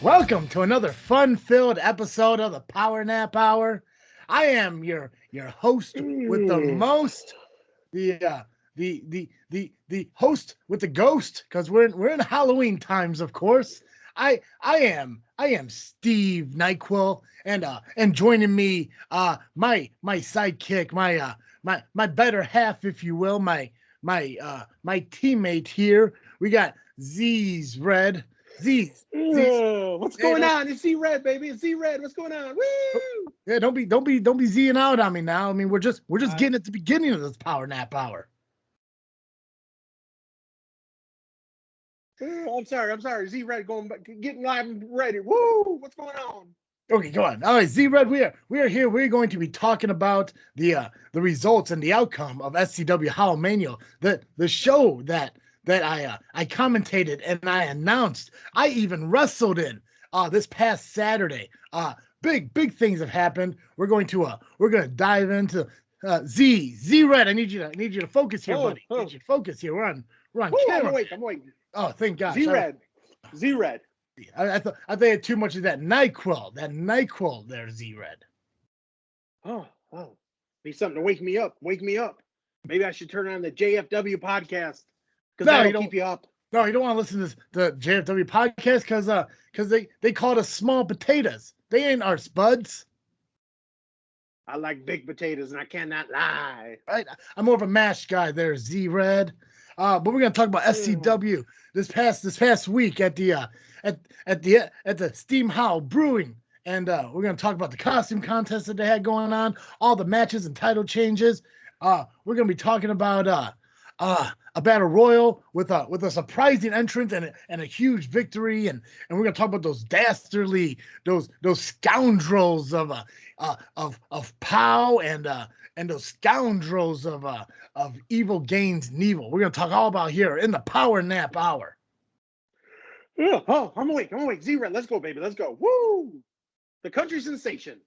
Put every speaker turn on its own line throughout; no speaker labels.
Welcome to another fun-filled episode of the Power Nap Hour. I am your host with the most, the host with the ghost, because we're in Halloween times, of course. I am Steve Nyquil, and joining me, my sidekick, my better half, if you will, my teammate here. We got Zz.Red.
What's going on? It's Zz.Red, baby. It's Zz.Red. What's going on? Woo!
Yeah, don't be Zing out on me now. I mean, we're just getting at the beginning of this Power Nap Hour.
I'm sorry. Zz.Red getting live and ready. Woo! What's going on?
Okay, go on. All right, Zz.Red, we are here. We're going to be talking about the results and the outcome of SCW Hollowmania, the show that I commentated and I announced. I even wrestled in this past Saturday. Big things have happened. We're going to dive into Zz.Red. I need you to focus here, buddy. I need you to focus here. We're on camera.
I'm waiting.
Oh, thank God.
Zz.Red.
I thought they had too much of that Nyquil. There, Zz.Red.
Oh. Need something to wake me up. Maybe I should turn on the JFW podcast because that'll keep you up.
No, you don't want to listen to the JFW podcast because they called us small potatoes. They ain't our spuds.
I like big potatoes, and I cannot lie.
Right? I'm more of a mash guy there, Zz.Red. But we're gonna talk about SCW this past week at the Steam Howl Brewing, and we're gonna talk about the costume contest that they had going on, all the matches and title changes. We're gonna be talking about a battle royal with a surprising entrance and a huge victory, and we're gonna talk about those dastardly, those scoundrels of POW and those scoundrels of Evil Gains Neville. We're gonna talk all about here in the Power Nap Hour.
Oh, I'm awake. Zz.Red, let's go, baby. Let's go. Woo! The country sensation,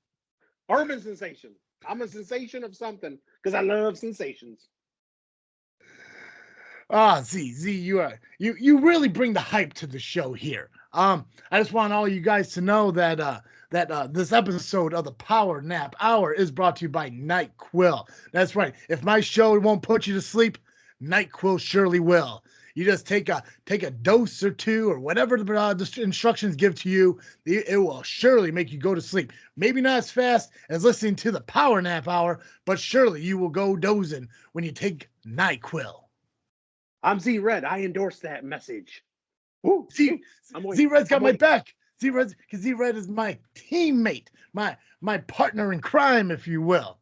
urban sensation. I'm a sensation of something because I love sensations.
Z, you really bring the hype to the show here. I just want all you guys to know that this episode of the Power Nap Hour is brought to you by Nyquil. That's right. If my show won't put you to sleep, Nyquil surely will. You just take a dose or two or whatever the instructions give to you. It will surely make you go to sleep. Maybe not as fast as listening to the Power Nap Hour, but surely you will go dozing when you take Nyquil.
I'm Zz.Red. I endorse that message.
Ooh, Zz.Red's got my back. Zz.Red is my teammate, my partner in crime, if you will.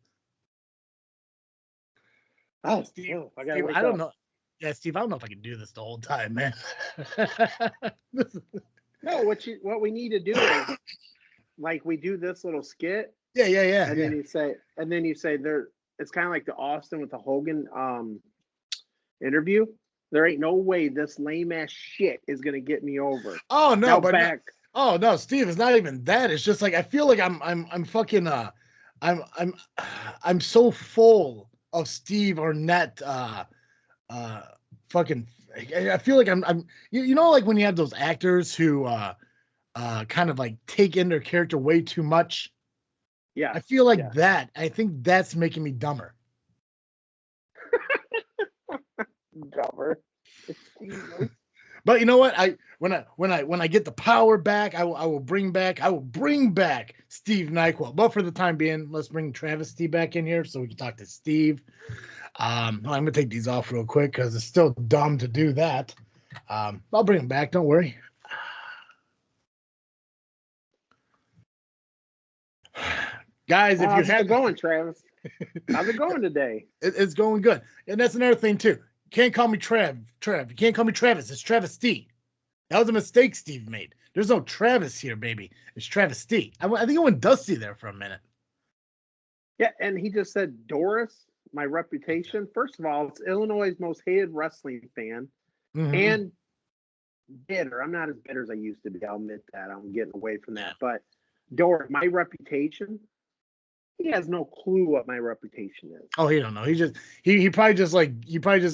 Oh, Steve, I
don't know. Yeah, Steve, I don't know if I can do this the whole time, man.
No, what we need to do is like we do this little skit.
Yeah.
And then you say there. It's kind of like the Austin with the Hogan interview. There ain't no way this lame ass shit is gonna get me over.
Oh no,
now back.
No, Steve, it's not even that. It's just like I feel like I'm fucking I'm so full of Steve Arnett fucking. I feel like I'm you know, like when you have those actors who kind of like take in their character way too much.
Yeah,
I feel like that. I think that's making me dumber.
Dumber.
But you know what? When I get the power back, I will bring back Steve Nyquil. But for the time being, let's bring Travis-T back in here so we can talk to Steve. I'm gonna take these off real quick because it's still dumb to do that. I'll bring him back. Don't worry. Guys, if you have
going, Travis, how's it going today?
It's going good, and that's another thing too. You can't call me Trev. You can't call me Travis. It's Travis-T. That was a mistake Steve made. There's no Travis here, baby. It's Travis-T. I think I went Dusty there for a minute.
Yeah, and he just said Doris, my reputation. First of all, it's Illinois' most hated wrestling fan. Mm-hmm. And bitter. I'm not as bitter as I used to be. I'll admit that. I'm getting away from that. But Doris, my reputation, he has no clue what my reputation is.
Oh, he don't know. He probably just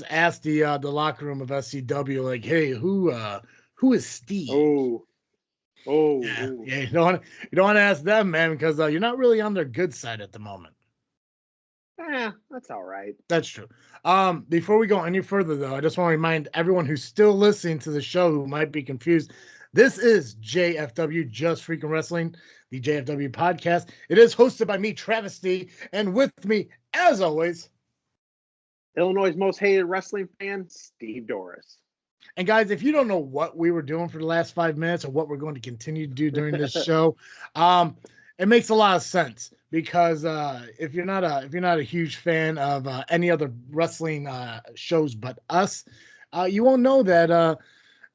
asked the locker room of SCW, like, hey, who is Steve?
Oh, Oh,
Yeah. You don't want to ask them, man, because you're not really on their good side at the moment.
That's all right.
That's true. Before we go any further, though, I just want to remind everyone who's still listening to the show who might be confused. This is JFW, Just Freaking Wrestling, the JFW Podcast. It is hosted by me, Travis-T, and with me, as always,
Illinois' most hated wrestling fan, Steve Doris.
And guys, if you don't know what we were doing for the last 5 minutes or what we're going to continue to do during this show, it makes a lot of sense because if you're not a huge fan of any other wrestling shows but us, you won't know that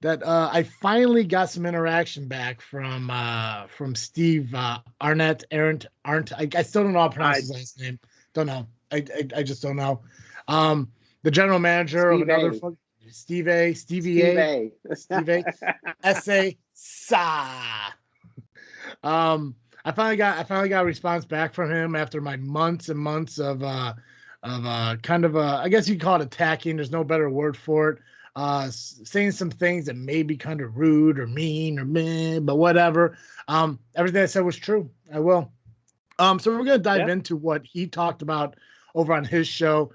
I finally got some interaction back from Steve Arnett. I still don't know how to pronounce his last name. Don't know. I just don't know. The general manager of another Stevie A, S.A. Sa. I finally got a response back from him after my months and months of kind of I guess you'd call it attacking. There's no better word for it. Saying some things that may be kind of rude or mean or meh, but whatever. Everything I said was true. I will. So we're gonna dive into what he talked about over on his show.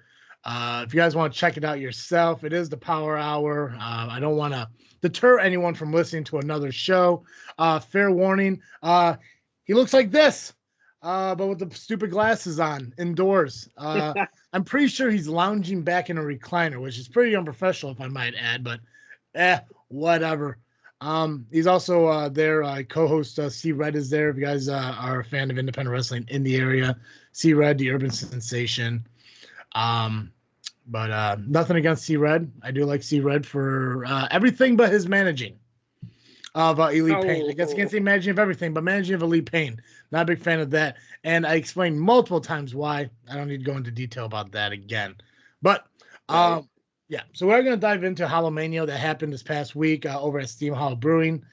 If you guys want to check it out yourself, it is the Power Hour. I don't want to deter anyone from listening to another show. Fair warning, he looks like this, but with the stupid glasses on indoors. I'm pretty sure he's lounging back in a recliner, which is pretty unprofessional, if I might add, but whatever. He's also there. Co-host Zz.Red is there. If you guys are a fan of independent wrestling in the area, Zz.Red, the urban sensation. But nothing against Zz.Red. I do like Zz.Red for everything but his managing of Elite Pain. I guess I can't say managing of everything, but managing of Elite Pain. Not a big fan of that. And I explained multiple times why. I don't need to go into detail about that again. But yeah, so we're going to dive into Hollowmania that happened this past week over at Steam Hollow Brewing.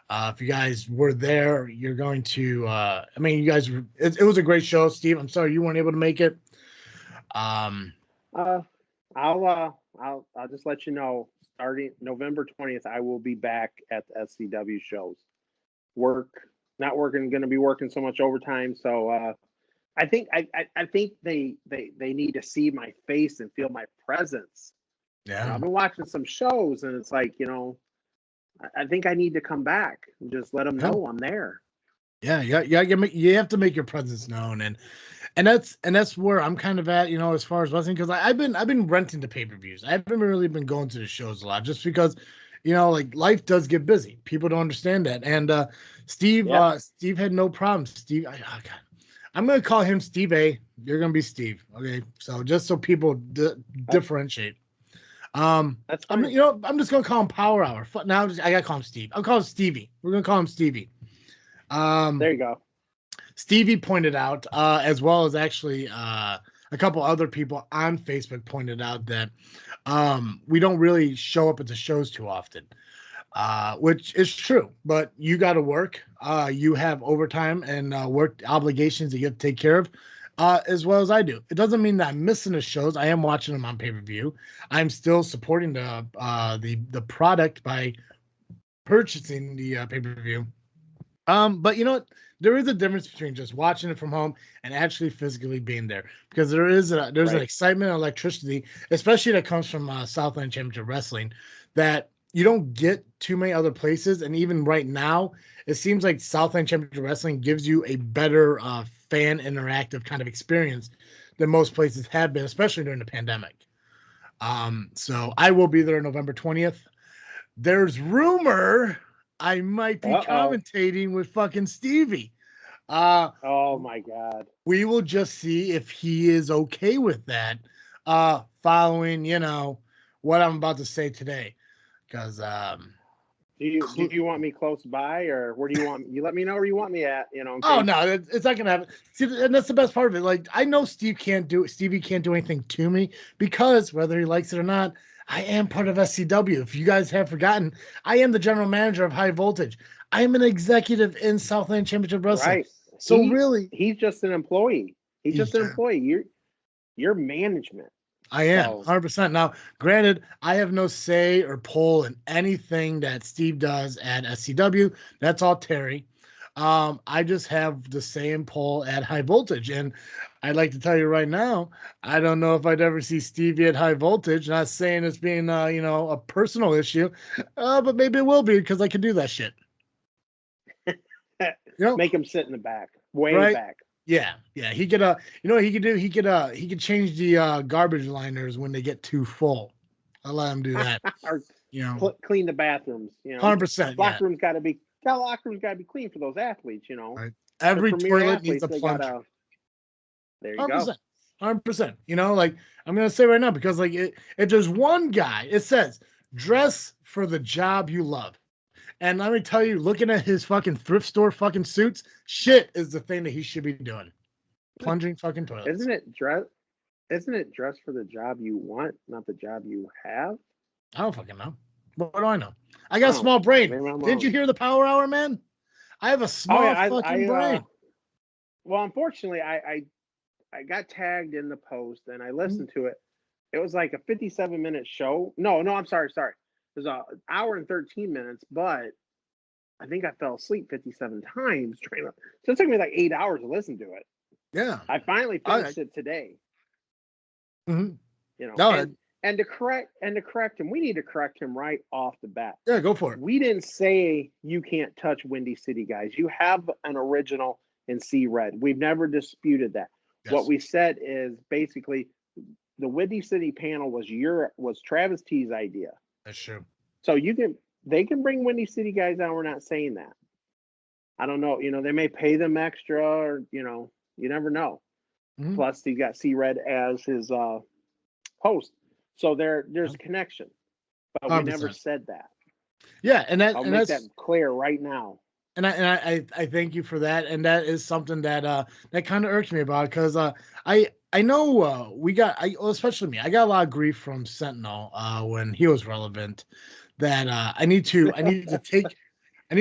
If you guys were there, you're going to, you guys, it was a great show. Steve, I'm sorry you weren't able to make it.
I'll just let you know, starting November 20th, I will be back at the SCW shows. Going to be working so much overtime. So I think they need to see my face and feel my presence.
Yeah,
I've been watching some shows, and it's like, I think I need to come back and just let them know I'm there.
Yeah, you have to make your presence known, and that's where I'm kind of at, as far as wrestling, because I've been renting the pay-per-views. I haven't really been going to the shows a lot, just because, like life does get busy. People don't understand that, and Steve had no problem. Steve, I'm gonna call him Steve A. You're gonna be Steve, okay? So just so people differentiate.
That's fine.
I'm just gonna call him Power Hour. Now I gotta call him Steve. I'll call him Stevie. We're gonna call him Stevie.
There you go.
Stevie pointed out, as well as actually a couple other people on Facebook pointed out that we don't really show up at the shows too often, which is true. But you got to work. You have overtime and work obligations that you have to take care of, as well as I do. It doesn't mean that I'm missing the shows. I am watching them on pay-per-view. I'm still supporting the product by purchasing the pay-per-view. But you know what? There is a difference between just watching it from home and actually physically being there, because there's an excitement and electricity, especially that comes from Southland Championship Wrestling, that you don't get too many other places. And even right now, it seems like Southland Championship Wrestling gives you a better fan interactive kind of experience than most places have been, especially during the pandemic. So I will be there November 20th. There's rumor I might be commentating with fucking Stevie.
Oh my God.
We will just see if he is okay with that. Following, what I'm about to say today. Because
do you want me close by, or where do you want you let me know where you want me at?
Oh no, it's not gonna happen. See, and that's the best part of it. Like, I know Stevie can't do anything to me, because whether he likes it or not, I am part of SCW. If you guys have forgotten, I am the general manager of High Voltage. I am an executive in Southland Championship Wrestling.
Right.
So
he's just an employee. He's just an employee. You're management.
I am
So
100%. Now, granted, I have no say or pull in anything that Steve does at SCW. That's all Terry. I just have the same pull at high voltage. And I'd like to tell you right now, I don't know if I'd ever see Stevie at high voltage. Not saying it's being, a personal issue, but maybe it will be because I can do that shit.
make him sit in the back, way
right?
back.
Yeah. He could, what he could do? He could change the garbage liners when they get too full. I'll let him do that.
Or clean the bathrooms.
100%. Yeah.
Locker room's got to be clean for those athletes.
Right. Every
premier
toilet
athletes,
needs a
they
plunger.
There you go.
100%. Like I'm gonna say right now, because like if there's one guy, it says dress for the job you love. And let me tell you, looking at his fucking thrift store fucking suits, shit is the thing that he should be doing. Plunging fucking toilets.
Isn't it dress for the job you want, not the job you have?
I don't fucking know. What do I know? I got a small brain. Didn't you hear the power hour, man? I have a small fucking brain.
Well, unfortunately, I got tagged in the post and I listened to it. It was like a 57-minute show. No, I'm sorry. It was an hour and 13 minutes, but I think I fell asleep 57 times trying to. So it took me like 8 hours to listen to it.
Yeah.
I finally finished it today.
Mm-hmm.
And to correct him, we need to correct him right off the bat.
Yeah, go for it.
We didn't say you can't touch Windy City, guys. You have an original in Zz.Red. We've never disputed that. Yes. What we said is basically the Windy City panel was Travis-T's idea.
That's true.
So they can bring Windy City guys out. We're not saying that. I don't know. They may pay them extra, or you never know. Mm-hmm. Plus, he got Zz.Red as his host, so there's a connection. But 100%. We never said that.
Yeah, and
I'll make that clear right now.
And I thank you for that, and that is something that that kind of irks me about, because I know especially me, I got a lot of grief from Sentinel when he was relevant, that I need to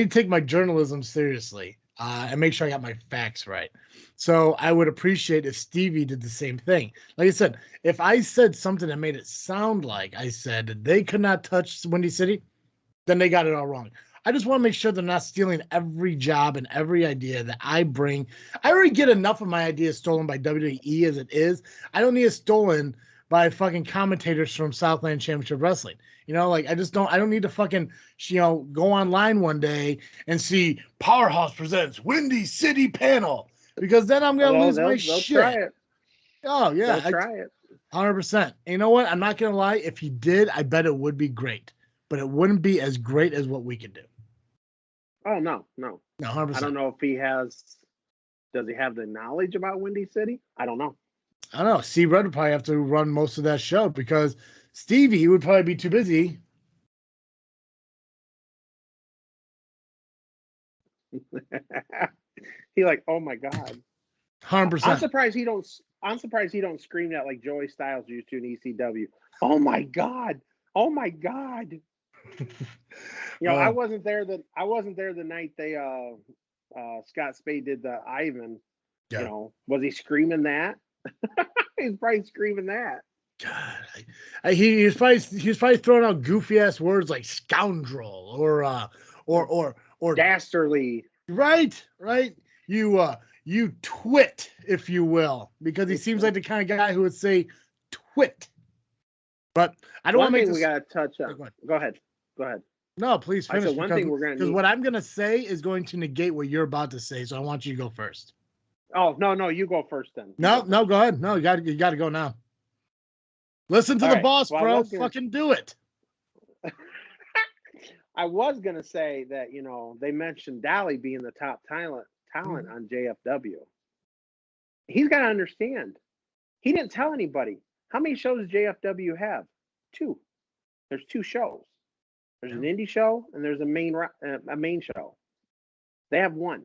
take my journalism seriously and make sure I got my facts right. So I would appreciate if Stevie did the same thing. Like I said, if I said something that made it sound like I said that they could not touch Windy City, then they got it all wrong. I just want to make sure they're not stealing every job and every idea that I bring. I already get enough of my ideas stolen by WWE as it is. I don't need it stolen by fucking commentators from Southland Championship Wrestling. I don't need to fucking, go online one day and see Powerhouse presents Windy City panel, because then I'm going to lose my shit.
Try it.
Oh, yeah.
They'll try it.
100%. And you know what? I'm not going to lie. If he did, I bet it would be great, but it wouldn't be as great as what we could do.
Oh, no.
100%.
I don't know if does he have the knowledge about Windy City? I don't know.
I don't know. Zz.Red would probably have to run most of that show, because Stevie would probably be too busy.
He like, oh my God.
100%.
I'm surprised he don't scream that like Joey Styles used to in ECW. Oh my God. Oh my God. I wasn't there the night they Scott Spade did the Ivan. Yeah. Was he screaming that? He's probably screaming that.
God, he was probably throwing out goofy ass words like scoundrel or
dastardly.
Right. You twit, if you will, because he seems like the kind of guy who would say twit. But I don't want to make this.
We gotta touch on. Go ahead.
No, please finish.
One thing we're gonna,
because what I'm gonna say is going to negate what you're about to say. So I want you to go first.
Oh no, you go first then.
No, go ahead. No, you got to go now. Listen to the boss, bro. Fucking do it.
I was gonna say that they mentioned Dally being the top talent on JFW. He's got to understand. He didn't tell anybody. How many shows does JFW have? 2. There's 2 shows. There's an indie show and there's a main show. They have 1.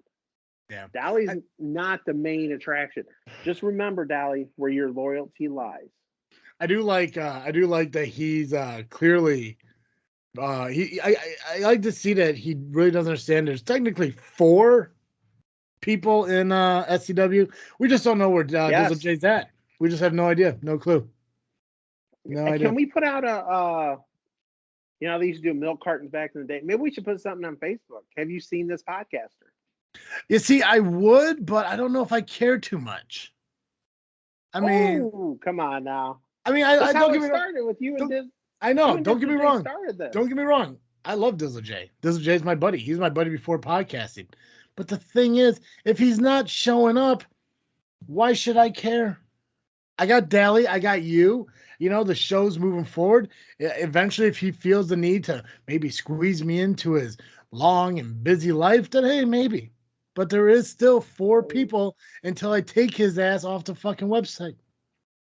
Yeah.
Dally's not the main attraction. Just remember, Dally, where your loyalty lies.
I do like that he's clearly I like to see that he really doesn't understand. There's technically 4 people in SCW. We just don't know where Dizzle J's at. We just have no idea, no clue. No idea.
Can we put out they used to do milk cartons back in the day. Maybe we should put something on Facebook. Have you seen this podcaster?
You see, I would, but I don't know if I care too much. I mean,
come on now.
I mean,
That's
I
how
don't
it
get me wrong.
started with you and Diz.
I know.
You and
Don't get me
Dizzle J
wrong.
started this.
Don't get me wrong. I love Dizzle J. Dizzle J is my buddy. He's my buddy before podcasting. But the thing is, if he's not showing up, why should I care? I got Dally. I got you. You know, the show's moving forward. Eventually, if he feels the need to maybe squeeze me into his long and busy life, then hey, maybe. But there is still 4 people until I take his ass off the fucking website.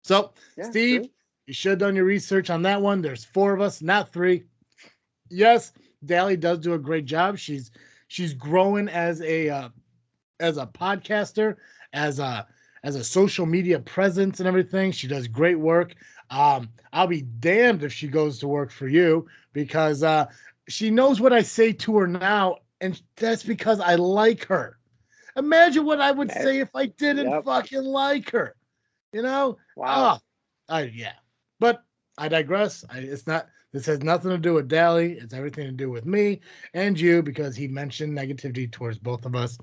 So, yeah, Steve, true. You should have done your research on that one. There's 4 of us, not 3. Yes, Dally does do a great job. She's growing as a podcaster, as a social media presence and everything. She does great work. I'll be damned if she goes to work for you, because she knows what I say to her now, and that's because I like her. Imagine what I would say if I didn't fucking like her. You know?
Wow.
Yeah. But I digress. This has nothing to do with Dally. It's everything to do with me and you, because he mentioned negativity towards both of us.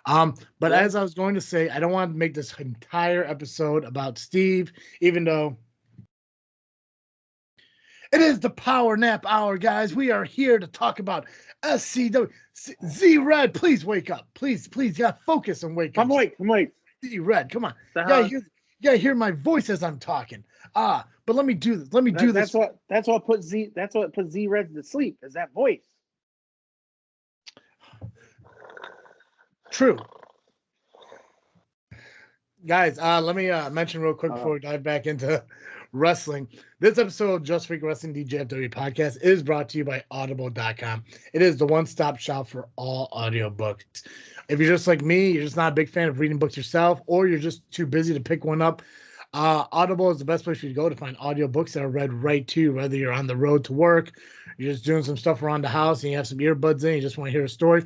But as I was going to say, I don't want to make this entire episode about Steve, even though it is the Power Nap Hour, guys. We are here to talk about SCW. Zz.Red, please wake up. Please, you got to focus and wake up.
I'm awake.
Zz.Red, come on. You gotta hear my voice as I'm talking. But let me do this.
That's what put Zz.Red to sleep, is that voice.
True. Guys, let me mention real quick before we dive back into wrestling. This episode of Just Freak Wrestling JFW Podcast is brought to you by Audible.com. It is the one-stop shop for all audiobooks. If you're just like me, you're just not a big fan of reading books yourself, or you're just too busy to pick one up, Audible is the best place for you to go to find audiobooks that are read right to you, whether you're on the road to work, you're just doing some stuff around the house, and you have some earbuds in, you just want to hear a story.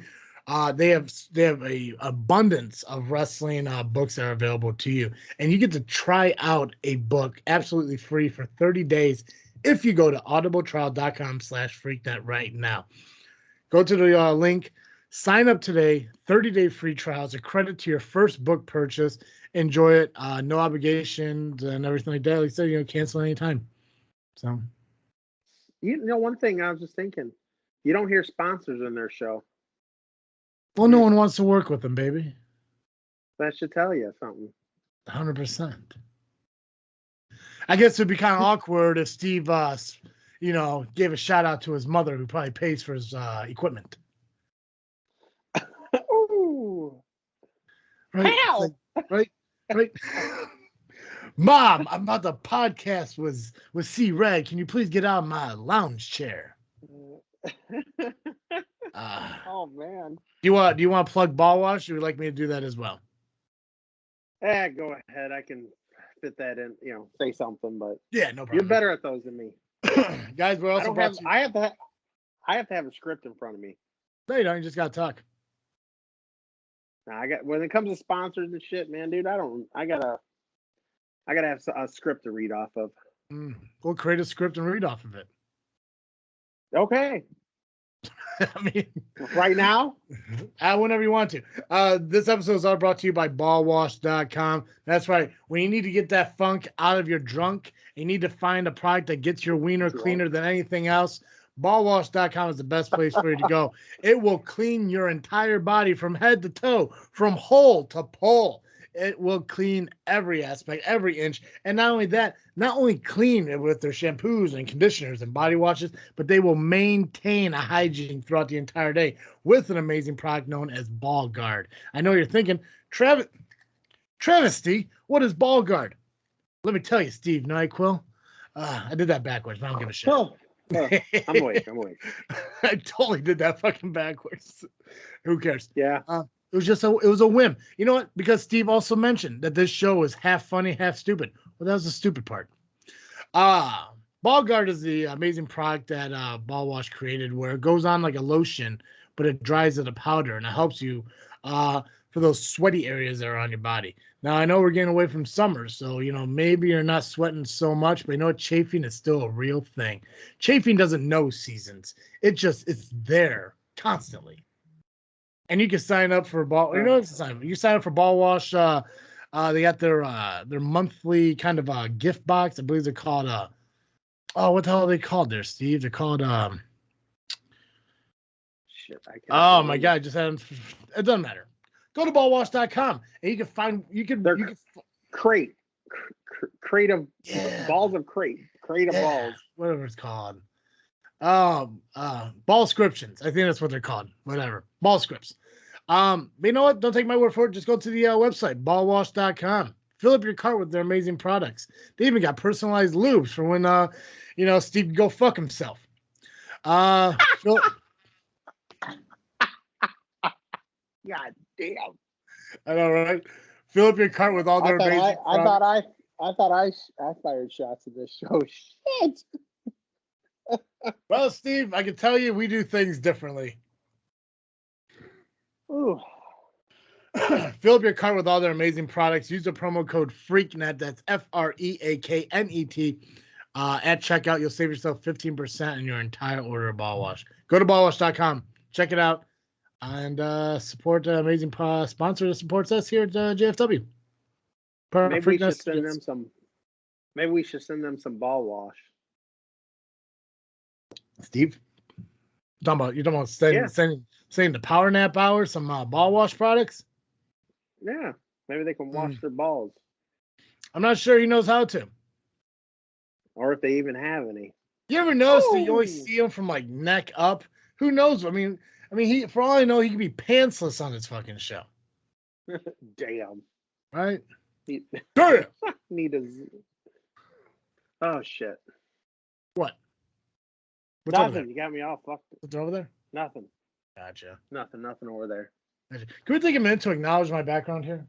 They have a abundance of wrestling books that are available to you, and you get to try out a book absolutely free for 30 days if you go to audibletrial.com/freaknet right now. Go to the link, sign up today, 30-day free trials, a credit to your first book purchase. Enjoy it, no obligations and everything like that. Like I said, cancel anytime. So,
one thing I was just thinking, you don't hear sponsors in their show.
Well, no one wants to work with them, baby.
That should tell you something.
100%. I guess it'd be kind of awkward if Steve, gave a shout out to his mother, who probably pays for his equipment.
Ooh.
Right? Like, right? Mom, I'm about to podcast with Zz.Red. Can you please get out of my lounge chair?
Oh man.
Do you want to plug Ball Wash, or would you like me to do that as well?
Go ahead. I can fit that in, say something, but
yeah, no problem.
You're better at those than me.
Guys, we're also
I have to have a script in front of me.
No, you don't. You just gotta talk.
When it comes to sponsors and shit, man, dude, I gotta have a script to read off of.
We'll create a script and read off of it.
Okay.
I mean,
right now?
Whenever you want to. This episode is all brought to you by ballwash.com. That's right. When you need to get that funk out of your drunk, you need to find a product that gets your wiener cleaner than anything else. Ballwash.com is the best place for you to go. It will clean your entire body from head to toe, from hole to pole. It will clean every aspect, every inch. And not only that, not only clean it with their shampoos and conditioners and body washes, but they will maintain a hygiene throughout the entire day with an amazing product known as Ball Guard. I know you're thinking, Travis-T, what is Ball Guard? Let me tell you, Steve Nyquil. I did that backwards, but I don't give a shit.
I'm awake.
I totally did that fucking backwards. Who cares?
Yeah.
It was a whim. You know what? Because Steve also mentioned that this show is half funny, half stupid. Well, that was the stupid part. Ball Guard is the amazing product that Ball Wash created, where it goes on like a lotion, but it dries at a powder, and it helps you for those sweaty areas that are on your body. Now, I know we're getting away from summer, so, maybe you're not sweating so much, but chafing is still a real thing. Chafing doesn't know seasons. It's there constantly. And you can sign up for ball. You can sign up for Ball Wash. They got their monthly kind of gift box. I believe they're called, what the hell are they called there, Steve? They're called,
shit.
Oh my God, it doesn't matter. Go to ballwash.com and you can find
crate of balls of crate of balls,
whatever it's called. Ball scriptions. I think that's what they're called. Whatever. Ball scripts. But you know what? Don't take my word for it. Just go to the website, ballwash.com. Fill up your cart with their amazing products. They even got personalized lubes for when Steve can go fuck himself.
God damn.
I know, right? Fill up your cart with all their amazing products.
I thought I fired shots in this show. Shit.
Well, Steve, I can tell you we do things differently.
Ooh.
Fill up your cart with all their amazing products. Use the promo code FREAKNET. That's FREAKNET. At checkout, you'll save yourself 15% on your entire order of Ball Wash. Go to ballwash.com. Check it out. And support the amazing sponsor that supports us here at JFW.
Maybe we should send them some. Maybe we should send them some Ball Wash.
Steve, you're talking about sending the Power Nap Hour some Ball Wash products.
Yeah, maybe they can wash their balls.
I'm not sure he knows how to,
or if they even have any.
You ever notice that you only see him from like neck up? Who knows? I mean, he, for all I know, he could be pantsless on his fucking show.
Damn.
Right? Damn.
Oh shit.
What?
What's nothing. You got me all fucked.
What's over there?
Nothing.
Gotcha.
Nothing over there.
Gotcha. Can we take a minute to acknowledge my background here?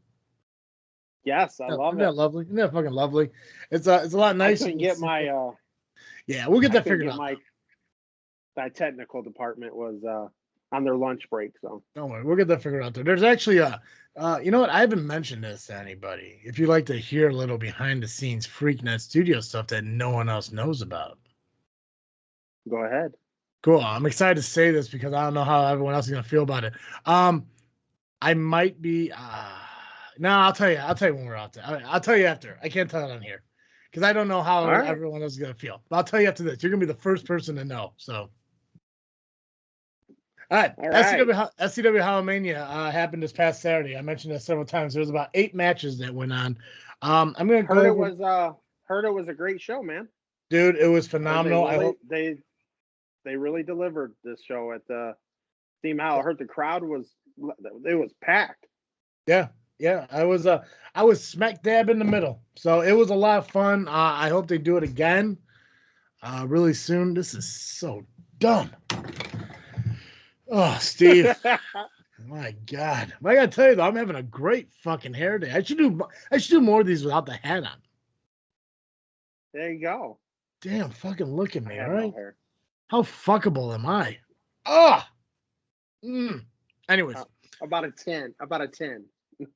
Yes, I love it.
Isn't that lovely? Isn't that fucking lovely? It's a lot nicer.
I couldn't get my
yeah, we'll get that figured out.
My technical department was on their lunch break, so
don't worry, we'll get that figured out there. There's actually you know what? I haven't mentioned this to anybody. If you'd like to hear a little behind the scenes FreakNet studio stuff that no one else knows about,
go ahead.
Cool. I'm excited to say this because I don't know how everyone else is gonna feel about it. I might be no, I'll tell you when we're out there. I'll tell you after. I can't tell it on here because I don't know how everyone else is gonna feel. But I'll tell you after this. You're gonna be the first person to know. So, all right. SCW Hollowmania happened this past Saturday. I mentioned that several times. There was about 8 matches that went on. I'm gonna
heard it was a great show, man.
Dude, it was phenomenal.
They really delivered this show at the Steam Howl. I heard the crowd was packed.
Yeah, I was smack dab in the middle. So it was a lot of fun. I hope they do it again really soon. This is so dumb. Oh, Steve. My God. But I gotta tell you though, I'm having a great fucking hair day. I should do more of these without the hat on.
There you go.
Damn, fucking look at me, all right?
No hair.
How fuckable am I? Oh. Anyways.
About a 10.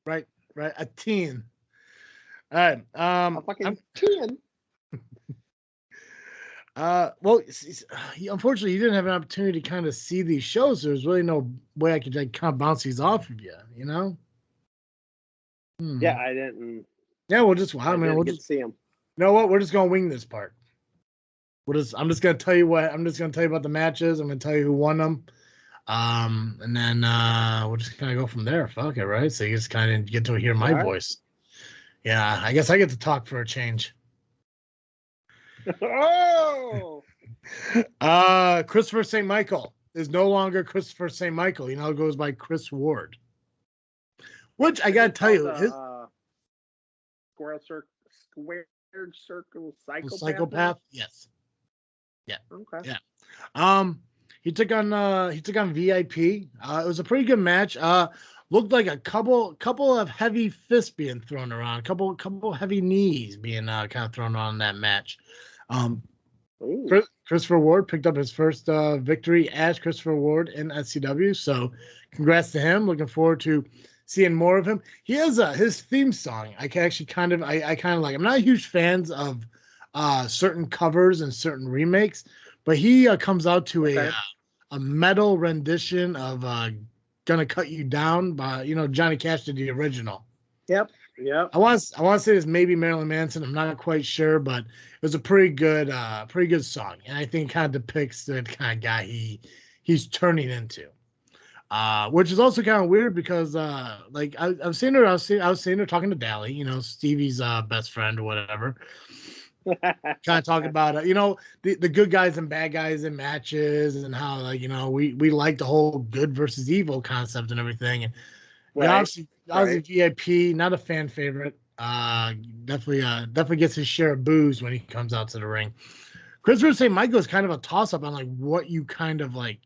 Right. A 10. All right.
A fucking 10.
Well, unfortunately, you didn't have an opportunity to kind of see these shows. So there's really no way I could like kind of bounce these off of you, you know?
Yeah, I didn't.
Yeah, we'll just
see them.
You know what? We're just gonna wing this part. I'm just gonna tell you about the matches. I'm gonna tell you who won them. And then we'll just kind of go from there. Fuck it, right? So you just kind of get to hear my voice. Yeah, I guess I get to talk for a change.
Oh!
Christopher St. Michael is no longer Christopher St. Michael. He now goes by Chris Ward. Which I gotta tell you,
squared circle
psychopath. Yes. Yeah.
Okay.
Yeah. He took on VIP. It was a pretty good match. Looked like a couple of heavy fists being thrown around, a couple heavy knees being kind of thrown around in that match. Christopher Ward picked up his first victory as Christopher Ward in SCW. So congrats to him. Looking forward to seeing more of him. He has his theme song. I can actually I kind of like. I'm not a huge fans of certain covers and certain remakes, but he comes out to a metal rendition of "Gonna Cut You Down" by Johnny Cash did the original.
Yep.
I want to say it's maybe Marilyn Manson. I'm not quite sure, but it was a pretty good song, and I think it kind of depicts the kind of guy he's turning into. Which is also kind of weird because like I was seeing her, I was seeing her talking to Dally, Stevie's best friend or whatever. Kind of talking about the good guys and bad guys in matches and how like we like the whole good versus evil concept and everything. And obviously VIP, not a fan favorite. Definitely gets his share of boos when he comes out to the ring. Chris would say Michael is kind of a toss up on like what you kind of like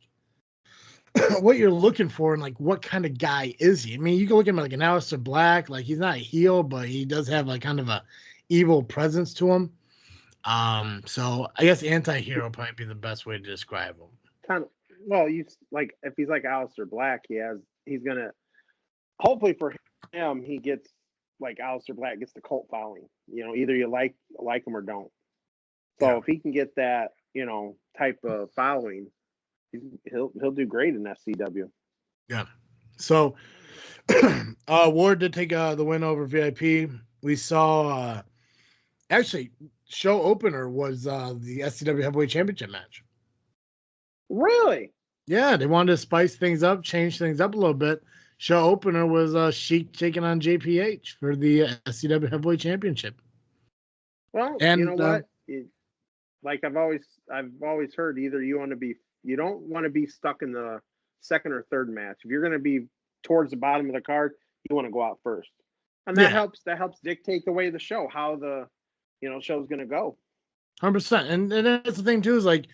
what you're looking for and like what kind of guy is he? I mean, you can look at him like an Aleister Black, like he's not a heel, but he does have like kind of a evil presence to him. So I guess anti-hero probably be the best way to describe him.
Kind of, well, you like if he's like Aleister Black, he's gonna hopefully for him he gets like Aleister Black gets the cult following. Either you like him or don't. So if he can get that, type of following, he'll do great in SCW.
Yeah. So Ward did take the win over VIP. We saw actually show opener was the SCW Heavyweight Championship match.
Really?
Yeah, they wanted to spice things up, change things up a little bit. Show opener was Sheik taking on JPH for the SCW Heavyweight Championship.
Well,
and
you know what? Like I've always heard, either you don't want to be stuck in the second or third match. If you're going to be towards the bottom of the card, you want to go out first, and that helps dictate the way of the show, how the show's going to go.
100%. And that's the thing too, is like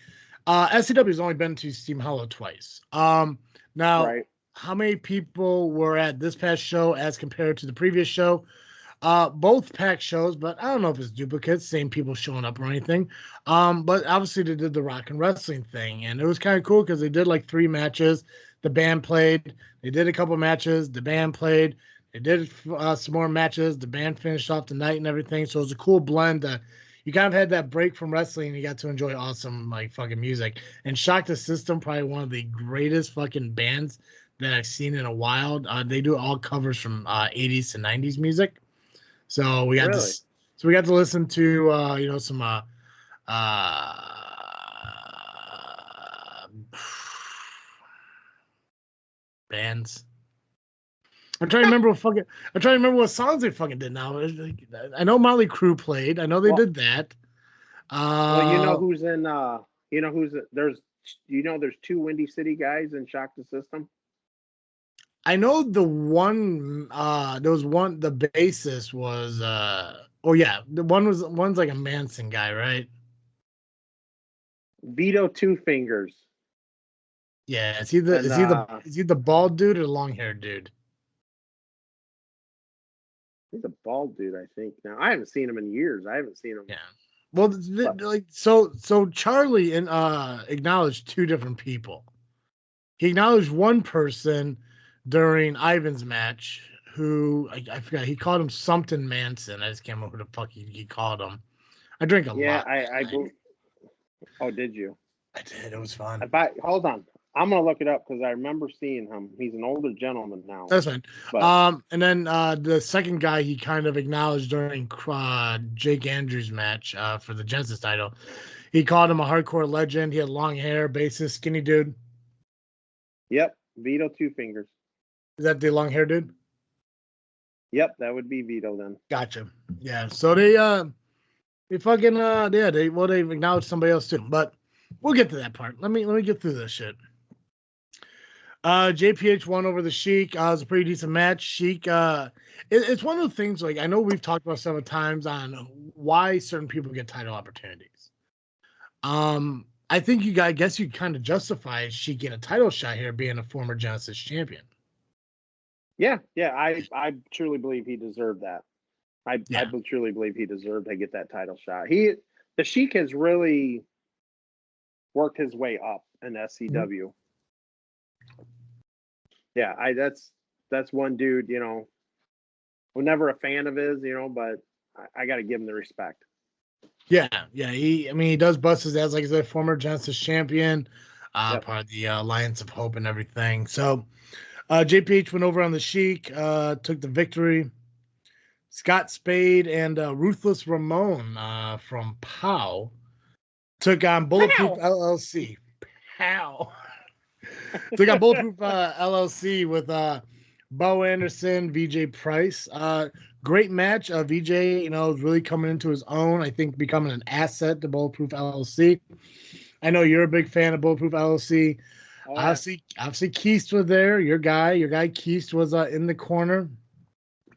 SCW has only been to Steam Hollow twice. Now, how many people were at this past show as compared to the previous show? Both packed shows, but I don't know if it's duplicates, same people showing up or anything. But obviously they did the rock and wrestling thing, and it was kind of cool because they did like 3 matches. The band played. They did a couple matches. The band played. They did some more matches. The band finished off the night and everything. So it was a cool blend. You kind of had that break from wrestling and you got to enjoy awesome like fucking music. And Shock the System, probably one of the greatest fucking bands that I've seen in a while. They do all covers from 80s to 90s music. So we got we got to listen to some bands. I'm trying to remember what songs they fucking did now. I know Motley Crue played. I know they did that.
Well, who's in there's 2 Windy City guys in Shock the System.
I know the one the bassist was one's like a Manson guy, right?
Vito Two Fingers.
Yeah, is he the bald dude or the long haired dude?
He's a bald dude, I think. Now I haven't seen him in years. I haven't seen him.
Yeah. Well, so Charlie acknowledged 2 different people. He acknowledged one person during Ivan's match who I forgot. He called him something Manson. I just can't remember who the fuck he called him. I drink a lot.
Yeah, Oh, did you?
I did. It was fun.
Hold on. I'm gonna look it up because I remember seeing him. He's an older gentleman now.
That's fine. And then the second guy he kind of acknowledged during Jake Andrews' match for the Genesis title. He called him a hardcore legend. He had long hair, bassist, skinny dude.
Yep, Vito Two Fingers.
Is that the long hair dude?
Yep, that would be Vito then.
Gotcha. Yeah. So they fucking they've acknowledged somebody else too, but we'll get to that part. Let me get through this shit. JPH won over the Sheik. It was a pretty decent match. Sheik, it's one of the things, like, I know we've talked about several times on why certain people get title opportunities. I think I guess you kind of justify Sheik getting a title shot here being a former Genesis champion.
Yeah, I truly believe he deserved that. I truly believe he deserved to get that title shot. The Sheik has really worked his way up in SCW. Mm-hmm. Yeah, that's one dude, I'm never a fan of his, but I got to give him the respect.
Yeah. He does bust his ass, like I said, former Genesis champion,
Yep.
part of the Alliance of Hope and everything. So, JPH went over on the Sheik, took the victory. Scott Spade and Ruthless Ramon from POW took on Bulletproof LLC. POW. Took on Bulletproof LLC with Bo Anderson, VJ Price. Great match. VJ, is really coming into his own. I think becoming an asset to Bulletproof LLC. I know you're a big fan of Bulletproof LLC.
Oh, yeah.
Obviously, Keist was there. Your guy Keist was in the corner,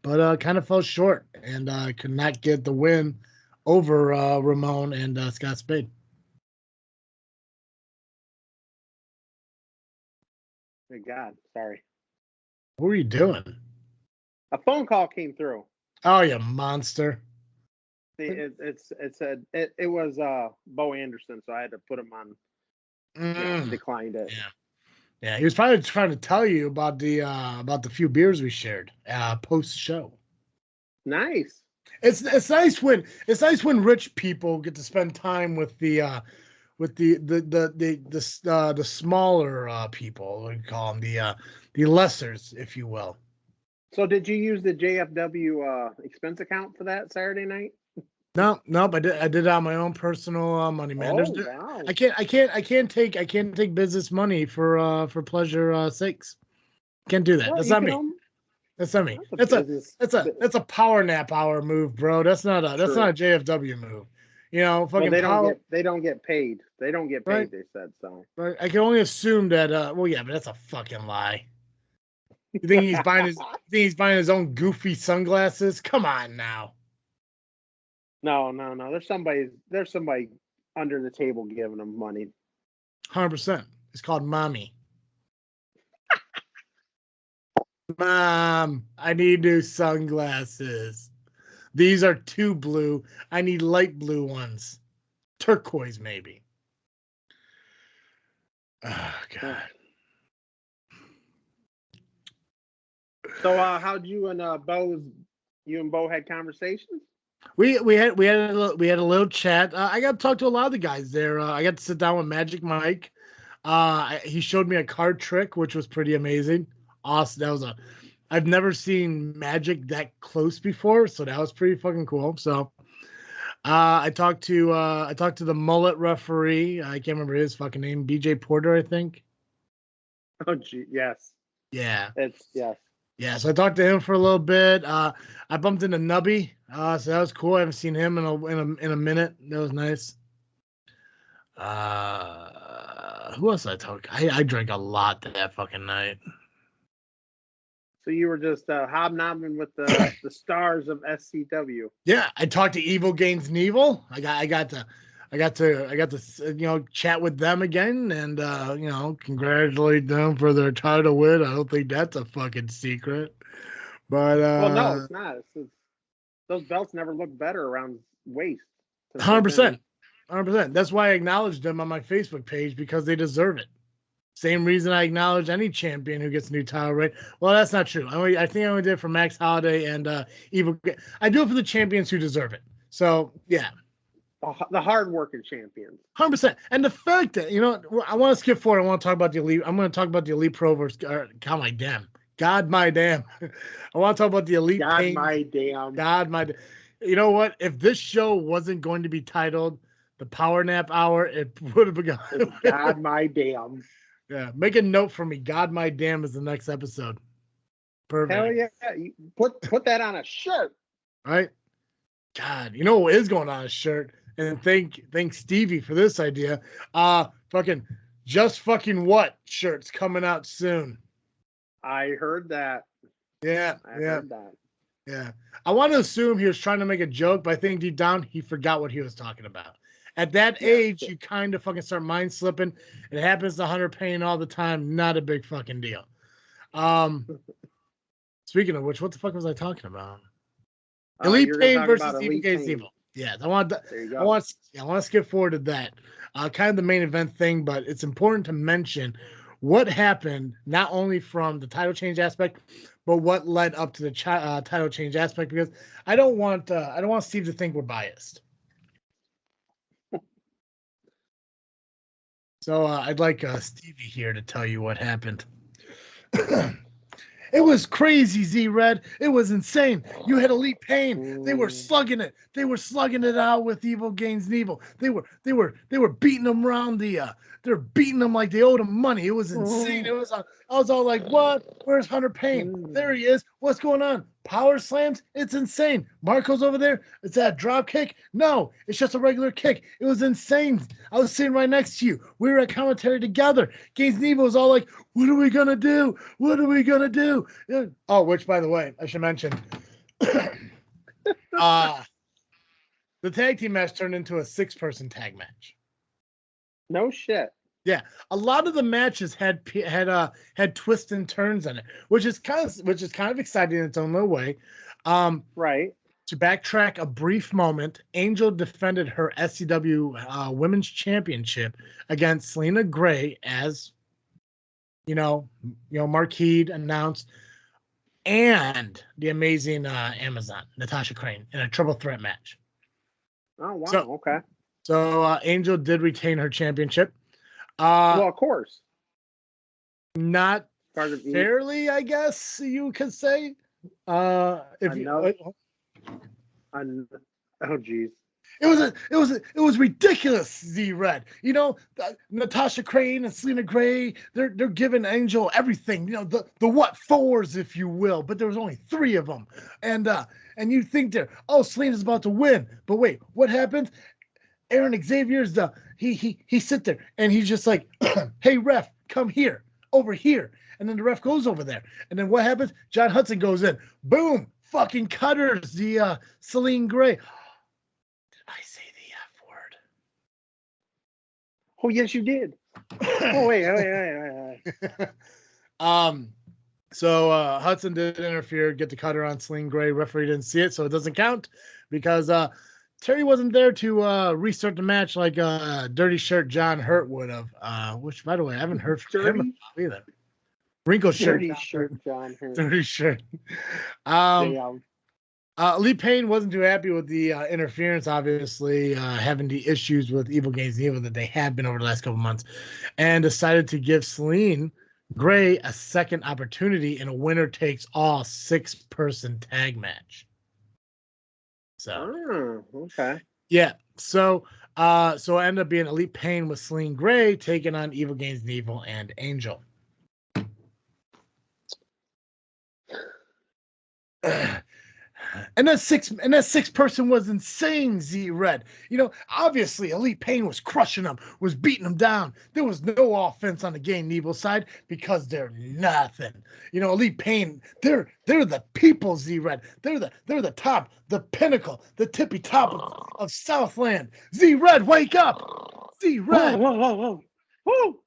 but kind of fell short and could not get the win over Ramon and Scott Spade.
Thank God. Sorry.
What were you doing?
A phone call came through.
Oh, you monster.
It was Bo Anderson, so I had to put him on. Declined it.
Yeah. He was probably trying to tell you about the few beers we shared post show.
Nice.
It's nice when rich people get to spend time with the smaller people. We call them the lessers, if you will.
So did you use the JFW expense account for that Saturday night?
No, I did it on my own personal money, man.
Oh, wow.
I can't take business money for pleasure sakes. Can't do that.
Well,
That's not me. That's not me. That's a power nap hour move, bro. That's not a JFW move. Fucking
they don't get paid. They don't get paid, right? They said so.
Right. I can only assume that but that's a fucking lie. You think he's buying his own goofy sunglasses? Come on now.
No. There's somebody under the table giving him money.
100%. It's called mommy. Mom, I need new sunglasses. These are too blue. I need light blue ones. Turquoise, maybe. Oh, God.
So, how'd you and Bo had conversations?
We had a little chat. I got to talk to a lot of the guys there. I got to sit down with Magic Mike. He showed me a card trick, which was pretty amazing. Awesome. I've never seen Magic that close before, so that was pretty fucking cool. So, I talked to the mullet referee. I can't remember his fucking name. BJ Porter, I think.
Oh, gee, yes.
Yeah.
Yes.
Yeah, so I talked to him for a little bit. I bumped into Nubby, so that was cool. I haven't seen him in a minute. That was nice. Who else did I talk? I drank a lot that fucking night.
So you were just hobnobbing with the stars of SCW.
Yeah, I talked to Evil Gaines Neville. I got to chat with them again and congratulate them for their title win. I don't think that's a fucking secret. But
well, no, it's not. Those belts never look better around waist.
100%. That's why I acknowledged them on my Facebook page, because they deserve it. Same reason I acknowledge any champion who gets a new title, right? Well, that's not true. I think I only did it for Max Holiday and Evil. I do it for the champions who deserve it. So yeah,
the hard-working champions.
100%. And the fact that I want to skip forward. I want to talk about the elite. I'm going to talk about the elite pro versus God my damn. I want to talk about the elite.
God my damn.
You know what? If this show wasn't going to be titled the Power Nap Hour, it would have begun.
God my damn.
Yeah, make a note for me. God my damn is the next episode. Perfect.
Hell yeah. You put that on a shirt.
Right? God, you know what is going on a shirt? And thank Stevie for this idea. Fucking Just Fucking What shirt's coming out soon.
I heard that.
Yeah.
I heard that.
Yeah. I want to assume he was trying to make a joke, but I think deep down he forgot what he was talking about. At that age, you kind of fucking start mind slipping. It happens to Hunter Payne all the time. Not a big fucking deal. Speaking of which, what the fuck was I talking about? Elite Payne versus Evil Gaines Evil. Yeah, I want to skip forward to that. Kind of the main event thing, but it's important to mention what happened not only from the title change aspect, but what led up to the title change aspect, because I don't want Steve to think we're biased. So I'd like Stevie here to tell you what happened. It was crazy, Zred. It was insane. You had Elite Pain. They were slugging it. They were slugging it out with Evil Gains Evil. They were beating them around the. They're beating them like they owed them money. It was insane. It was. I was all like, "What? Where's Hunter Payne? There he is. What's going on? Power slams? It's insane. Marco's over there. It's that drop kick? No, it's just a regular kick. It was insane. I was sitting right next to you. We were at commentary together. Gains Evil was all like, "What are we gonna do? What are we gonna do?" Oh, which, by the way, I should mention, the tag team match turned into a 6-person tag match.
No shit.
Yeah, a lot of the matches had twists and turns in it, which is kind of exciting in its own little way.
Right.
To backtrack a brief moment, Angel defended her SCW Women's Championship against Selena Gray, as Marquis announced, and the amazing Amazon Natasha Crane in a triple threat match.
Oh wow! Okay.
So Angel did retain her championship.
Well, of course.
Not fairly, I guess you could say. Oh
geez.
It was ridiculous, Zred. Natasha Crane and Selena Gray, they're giving Angel everything, the what fours, if you will, but there was only 3 of them. And you think Selena's about to win. But wait, what happens? Aaron Xavier's he sit there and he's just like, "Hey ref, come here, over here." And then the ref goes over there. And then what happens? John Hudson goes in. Boom, fucking cutters the Selena Gray. I say the F word.
Oh, yes, you did. wait.
So Hudson did interfere, get the cutter on Selena Gray. Referee didn't see it, so it doesn't count because Terry wasn't there to restart the match like Dirty Shirt John Hurt would have. Which, by the way, I haven't heard from him either. Wrinkle Shirt
John Hurt.
Dirty Shirt. Lee Payne wasn't too happy with the interference, obviously, having the issues with Evil Gains Evil that they have been over the last couple months, and decided to give Selena Gray a second opportunity in a winner-takes-all 6-person tag match. So,
okay.
Yeah, so it ended up being Elite Pain with Selena Gray taking on Evil Gains Evil and Angel. And that 6-person was insane, Zred. Obviously Elite Pain was crushing them, was beating them down. There was no offense on the Gain Evil side because they're nothing. Elite Pain, they're the people, Zred. They're the top, the pinnacle, the tippy top of Southland. Zred, wake up! Zred.
Whoa.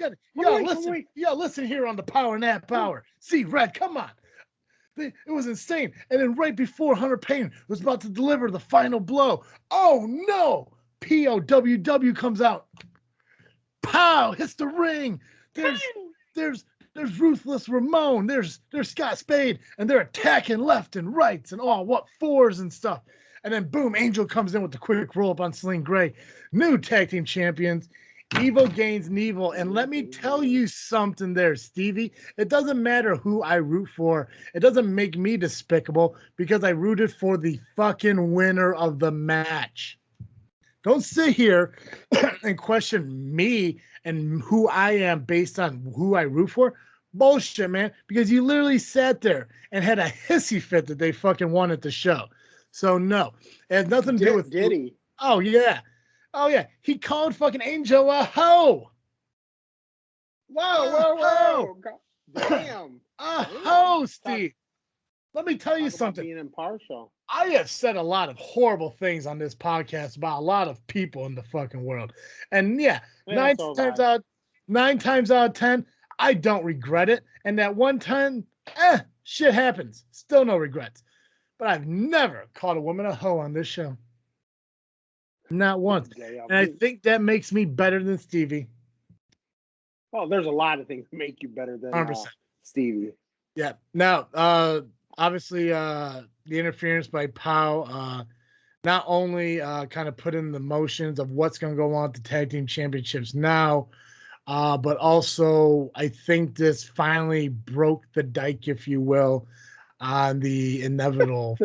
Listen here on the Power Nap Hour. Zred, come on. It was insane. And then right before Hunter Payne was about to deliver the final blow, oh no! POWW comes out. Pow! Hits the ring. There's Ruthless Ramon. There's Scott Spade, and they're attacking left and rights and all what fours and stuff. And then boom, Angel comes in with the quick roll up on Selena Gray. New tag team champions. Evil Gains Evil. And let me tell you something there, Stevie. It doesn't matter who I root for. It doesn't make me despicable because I rooted for the fucking winner of the match. Don't sit here and question me and who I am based on who I root for. Bullshit, man. Because you literally sat there and had a hissy fit that they fucking won at the show. So no, it has nothing to do with.
Did he?
Oh yeah. Oh, yeah. He called fucking Angel a hoe.
Whoa. Damn.
A hoe, Steve. Let me tell you something.
Being impartial.
I have said a lot of horrible things on this podcast about a lot of people in the fucking world. And yeah, 9 times out of 10, I don't regret it. And that one time, shit happens. Still no regrets. But I've never called a woman a hoe on this show. Not once. And I think that makes me better than Stevie.
Well, there's a lot of things that make you better than
100%.
Stevie.
Yeah. Now, obviously, the interference by Pow not only kind of put in the motions of what's going to go on at the tag team championships now, but also I think this finally broke the dike, if you will, on the inevitable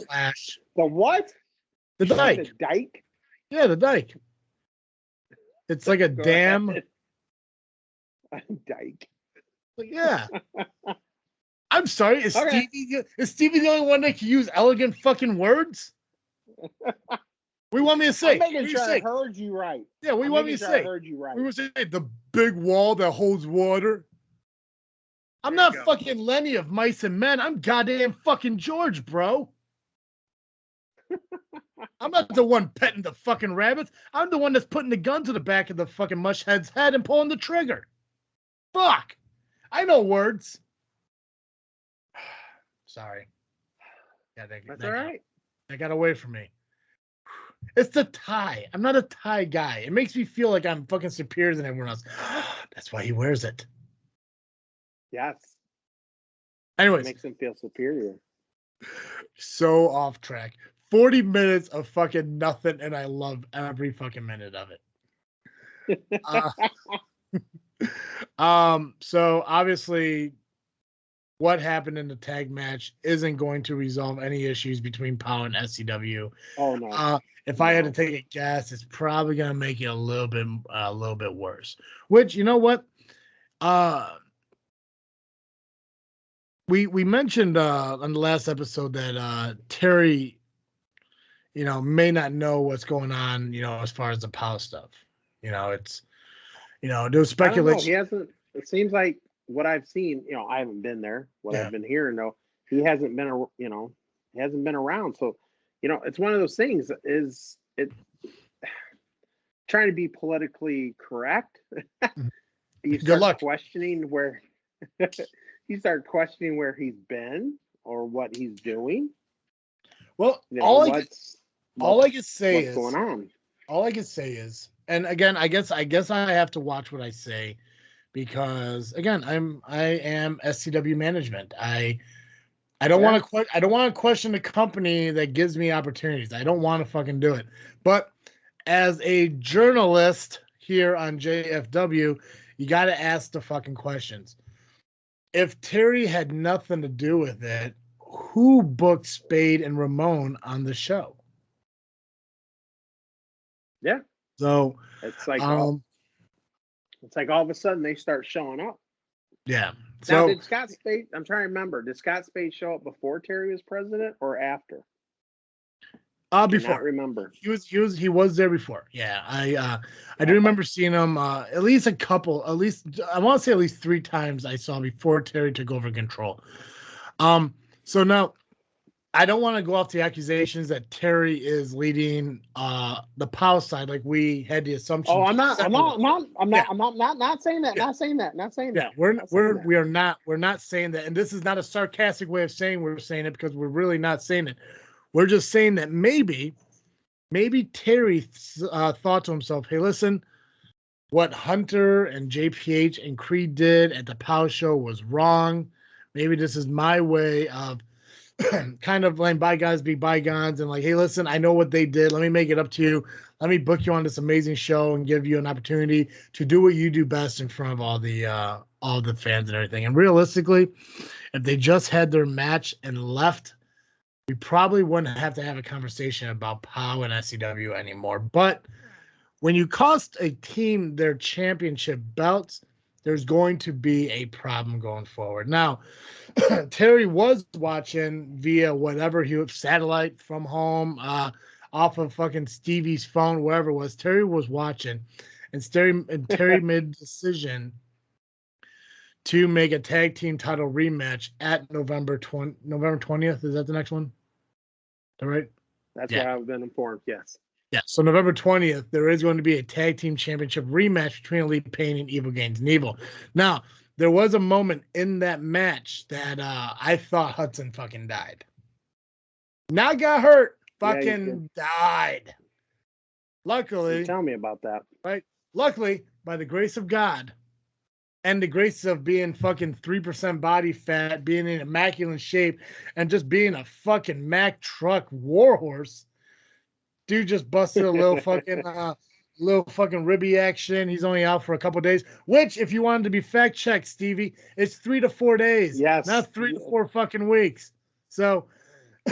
clash.
The what?
The dike.
The dike?
Yeah, the dike. It's like a dam.
Dike.
Yeah. I'm sorry. Is Stevie the only one that can use elegant fucking words? What do you want me to say?
I'm making sure I heard you right.
Yeah, what do you want me to say?
I heard you right.
We were saying the big wall that holds water. I'm not fucking Lenny of Mice and Men. I'm goddamn fucking George, bro. I'm not the one petting the fucking rabbits. I'm the one that's putting the gun to the back of the fucking mushhead's head and pulling the trigger. Fuck. I know words. Sorry. Yeah,
that's all right.
That got away from me. It's the tie. I'm not a tie guy. It makes me feel like I'm fucking superior than everyone else. That's why he wears it.
Yes.
Anyways.
It makes him feel superior.
So off track. 40 minutes of fucking nothing, and I love every fucking minute of it. So obviously what happened in the tag match isn't going to resolve any issues between Pow and SCW.
Oh no.
If I had to take a guess, it's probably gonna make it a little bit worse. Which, you know what? We mentioned on the last episode that Terry, may not know what's going on, as far as the Pow stuff. It's, there was speculation.
He hasn't. It seems like what I've seen. I haven't been there. I've been hearing though, he hasn't been. He hasn't been around. So, it's one of those things. Is it trying to be politically correct? You start questioning where. You start questioning where he's been or what he's doing.
Well, all I can say is
what's going on.
All I can say is, and again, I guess I have to watch what I say, because again, I am SCW management. I don't want to question the company that gives me opportunities. I don't want to fucking do it. But as a journalist here on JFW, you got to ask the fucking questions. If Terry had nothing to do with it, who booked Spade and Ramon on the show?
Yeah.
So
it's like all of a sudden they start showing up.
Yeah.
Now, did Scott Spade? I'm trying to remember. Did Scott Spade show up before Terry was president or after?
Before.
I remember.
He was there before. Yeah, I do remember seeing him at least I want to say at least 3 times I saw him before Terry took over control. So now I don't want to go off the accusations that Terry is leading the Pow side, like we had the assumption.
Oh, I'm not saying that. Not saying that.
We're not saying that, and this is not a sarcastic way of saying we're saying it, because we're really not saying it. We're just saying that maybe Terry thought to himself, hey, listen, what Hunter and JPH and Creed did at the Pow show was wrong. Maybe this is my way of kind of letting bygones be bygones, and like, hey, listen, I know what they did. Let me make it up to you. Let me book you on this amazing show and give you an opportunity to do what you do best in front of all the fans and everything. And realistically, if they just had their match and left, we probably wouldn't have to have a conversation about Pow and SCW anymore. But when you cost a team their championship belts, there's going to be a problem going forward. Now, Terry was watching via whatever satellite from home, off of fucking Stevie's phone, wherever it was. Terry was watching, and Terry made a decision to make a tag team title rematch at November 20th. Is that the next one? Is that right?
That's what I've been informed. Yes.
Yeah. So November 20th, there is going to be a tag team championship rematch between Elite Pain and Evil Gaines and Evil. Now, there was a moment in that match that I thought Hudson fucking died. Not got hurt, fucking died. Luckily,
tell me about that.
Right? Luckily, by the grace of God, and the grace of being fucking 3% body fat, being in immaculate shape, and just being a fucking Mack truck warhorse. Dude just busted a little fucking ribby action. He's only out for a couple days, which, if you wanted to be fact checked, Stevie, it's 3 to 4 days.
Yes.
Not 3 to 4 fucking weeks. So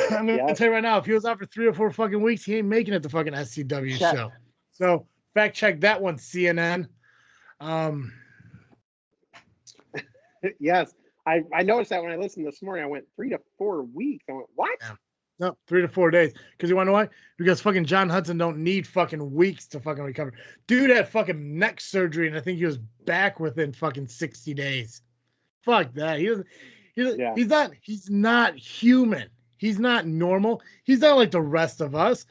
I'm gonna tell you right now, if he was out for 3 or 4 fucking weeks, he ain't making it to fucking SCW show. So fact check that one, CNN.
Yes. I noticed that when I listened this morning. I went 3 to 4 weeks. I went, what?
Yeah. No, 3 to 4 days. Because you want to know why? Because fucking John Hudson don't need fucking weeks to fucking recover. Dude had fucking neck surgery, and I think he was back within fucking 60 days. Fuck that. He's not human. He's not normal. He's not like the rest of us.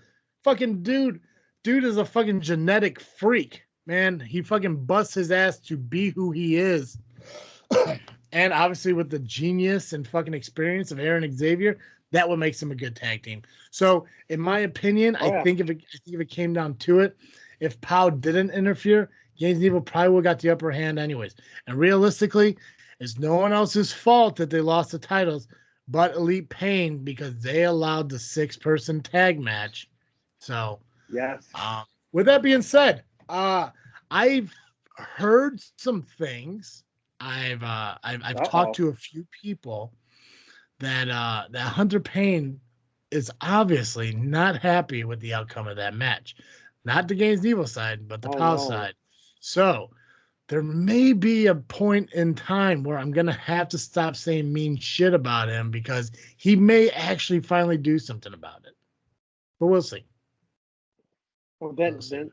Fucking dude is a fucking genetic freak, man. He fucking busts his ass to be who he is. And obviously with the genius and fucking experience of Aaron Xavier, that what makes him a good tag team. So in my opinion, I think if it came down to it, if Pow didn't interfere, Gaines and Evil probably would have got the upper hand anyways. And realistically, it's no one else's fault that they lost the titles but Elite Pain, because they allowed the 6-person tag match. So
yes.
With that being said, I've heard some things. I've talked to a few people that Hunter Payne is obviously not happy with the outcome of that match. Not the Gaines Evil side, but the Pow side. So there may be a point in time where I'm going to have to stop saying mean shit about him, because he may actually finally do something about it. But we'll see.
Well, didn't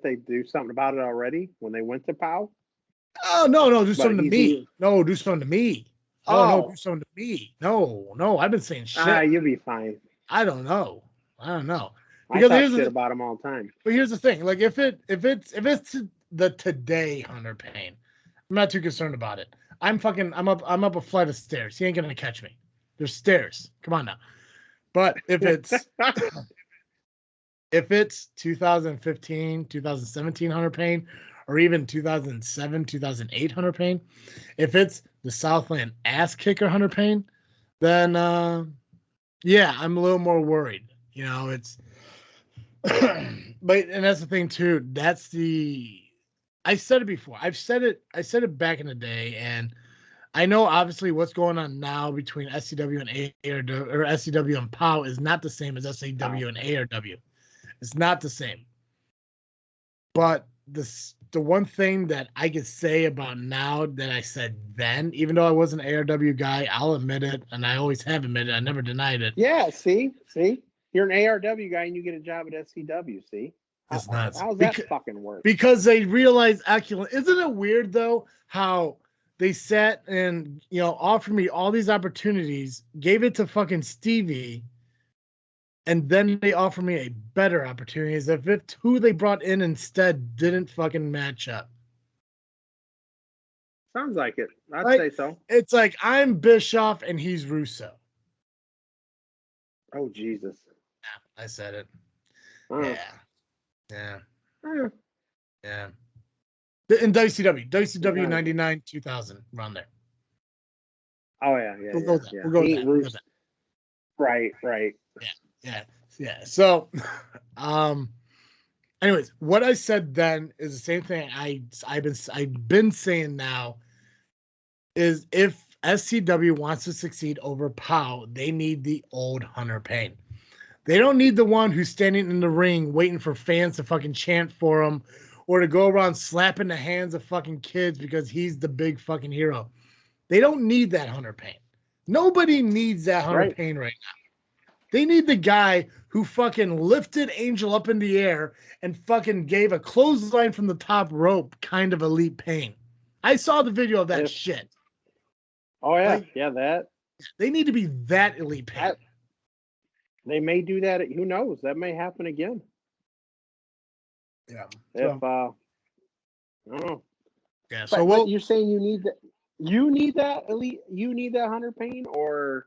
they do something about it already when they went to Pow?
Oh, no, do something to me. No, do something to me.
Oh,
no, do something to me. No, I've been saying shit.
You'll be fine.
I don't know.
Because I talk shit about him all the time.
But here's the thing: like, if it's the today Hunter Payne, I'm not too concerned about it. I'm up a flight of stairs. He ain't gonna catch me. There's stairs. Come on now. But if it's 2015, 2017 Hunter Payne, or even 2007, 2008 Hunter Payne, if it's the Southland ass kicker Hunter Payne, then yeah, I'm a little more worried. You know, it's and that's the thing too. I said it before. I said it back in the day, and I know obviously what's going on now between SCW and ARW, or SCW and POW, is not the same as SCW and ARW. It's not the same. But the one thing that I could say about now that I said then, even though I was an ARW guy, I'll admit it, and I always have admitted, I never denied it.
Yeah, see? You're an ARW guy and you get a job at SCW, see?
It's nuts.
How's that fucking work?
Because they realize, actually, isn't it weird though how they sat and, you know, offered me all these opportunities, gave it to fucking Stevie, and then they offer me a better opportunity, as if who they brought in instead didn't fucking match up.
Sounds like it. I'd say so.
It's like I'm Bischoff and he's Russo.
Oh, Jesus.
Yeah, I said it. Yeah. In WCW 99, 2000, around there.
Oh, yeah.
We'll go with that.
Right.
Yeah. So, anyways, what I said then is the same thing I've been saying now, is if SCW wants to succeed over POW, they need the old Hunter Payne. They don't need the one who's standing in the ring waiting for fans to fucking chant for him, or to go around slapping the hands of fucking kids because he's the big fucking hero. They don't need that Hunter Payne. Nobody needs that Hunter Payne right now. They need the guy who fucking lifted Angel up in the air and fucking gave a clothesline from the top rope kind of Elite Pain. I saw the video of that shit.
Oh, yeah. That.
They need to be that Elite Pain.
They may do that. Who knows? That may happen again.
Yeah.
If I don't know.
Yeah.
But you're saying you need that. You need that Elite. You need that Hunter Payne, or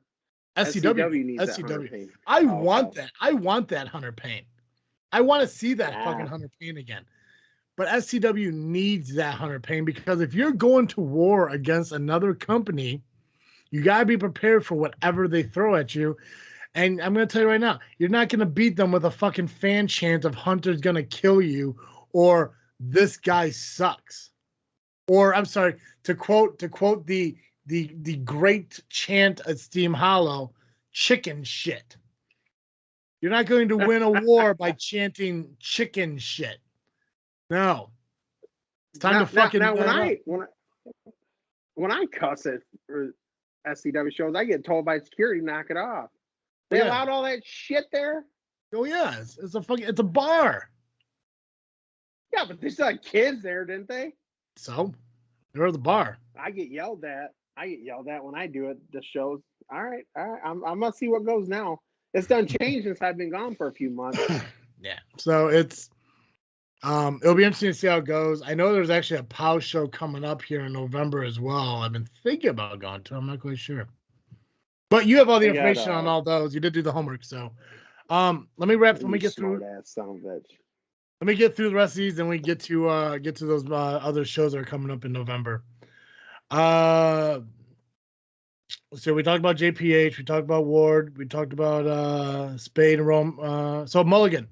SCW needs that Hunter Payne.
I want that. I want that Hunter Payne. I want to see that fucking Hunter Payne again. But SCW needs that Hunter Payne, because if you're going to war against another company, you got to be prepared for whatever they throw at you. And I'm going to tell you right now, you're not going to beat them with a fucking fan chant of Hunter's going to kill you or this guy sucks. Or I'm sorry, to quote the great chant at Steam Hollow, chicken shit. You're not going to win a war by chanting chicken shit. No. It's time to fucking
now when I cuss at SCW shows, I get told by security, knock it off. They allowed all that shit there?
Oh yeah, it's a bar.
Yeah, but they still had kids there, didn't they?
So they're at the bar.
I get yelled at. When I do it. The shows. All right. I'm gonna see what goes now. It's done changed since I've been gone for a few months.
Yeah. So it's it'll be interesting to see how it goes. I know there's actually a POW show coming up here in November as well. I've been thinking about going to. I'm not quite sure. But you have all the information on all those. You did do the homework, so let me wrap. Let me get through. Let me get through the rest of these, and we get to those other shows that are coming up in November. So we talked about JPH, we talked about Ward, we talked about Spade and Rome. So Mulligan,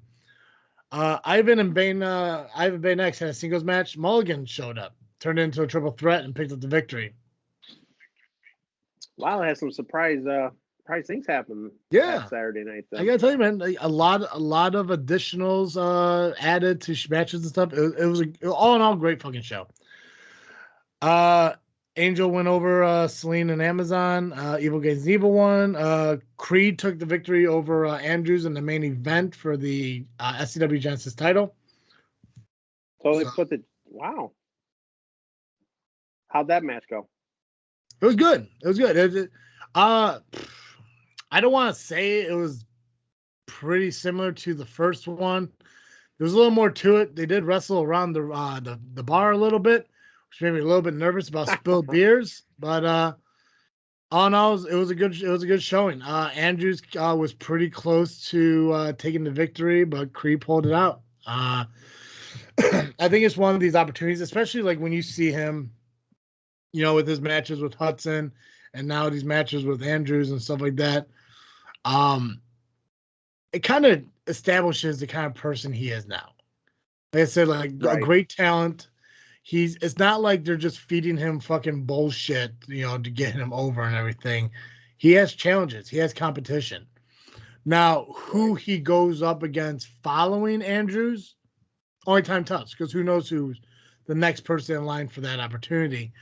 Ivan Bain X had a singles match. Mulligan showed up, turned it into a triple threat, and picked up the victory.
Wow, it has some surprise things happen.
Yeah,
Saturday night. Then.
I gotta tell you, man, a lot of additionals added to matches and stuff. It was all in all great fucking show. Angel went over Celine and Amazon. Evil Gains Evil won. Creed took the victory over Andrews in the main event for the SCW Genesis title.
So they put the wow. How'd that match go?
It was good. I don't want to say it was pretty similar to the first one. There was a little more to it. They did wrestle around the bar a little bit, which made me a little bit nervous about spilled beers. But all in all, it was a good showing. Andrews was pretty close to taking the victory, but Creed pulled it out. I think it's one of these opportunities, especially like when you see him, with his matches with Hudson and now these matches with Andrews and stuff like that. It kind of establishes the kind of person he is now. Like I said, like a great talent. It's not like they're just feeding him fucking bullshit, to get him over and everything. He has challenges. He has competition. Now, who he goes up against following Andrews, only time tells, because who knows who's the next person in line for that opportunity.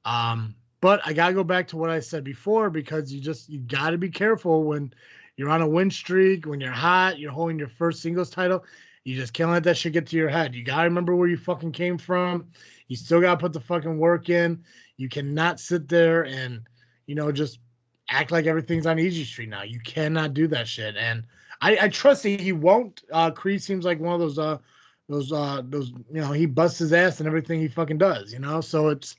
But I gotta go back to what I said before, because you gotta be careful when you're on a win streak, when you're hot, you're holding your first singles title. You just can't let that shit get to your head. You gotta remember where you fucking came from. You still gotta put the fucking work in. You cannot sit there and, just act like everything's on easy street now. You cannot do that shit. And I trust that he won't. Creed seems like one of those, he busts his ass in everything he fucking does, So it's,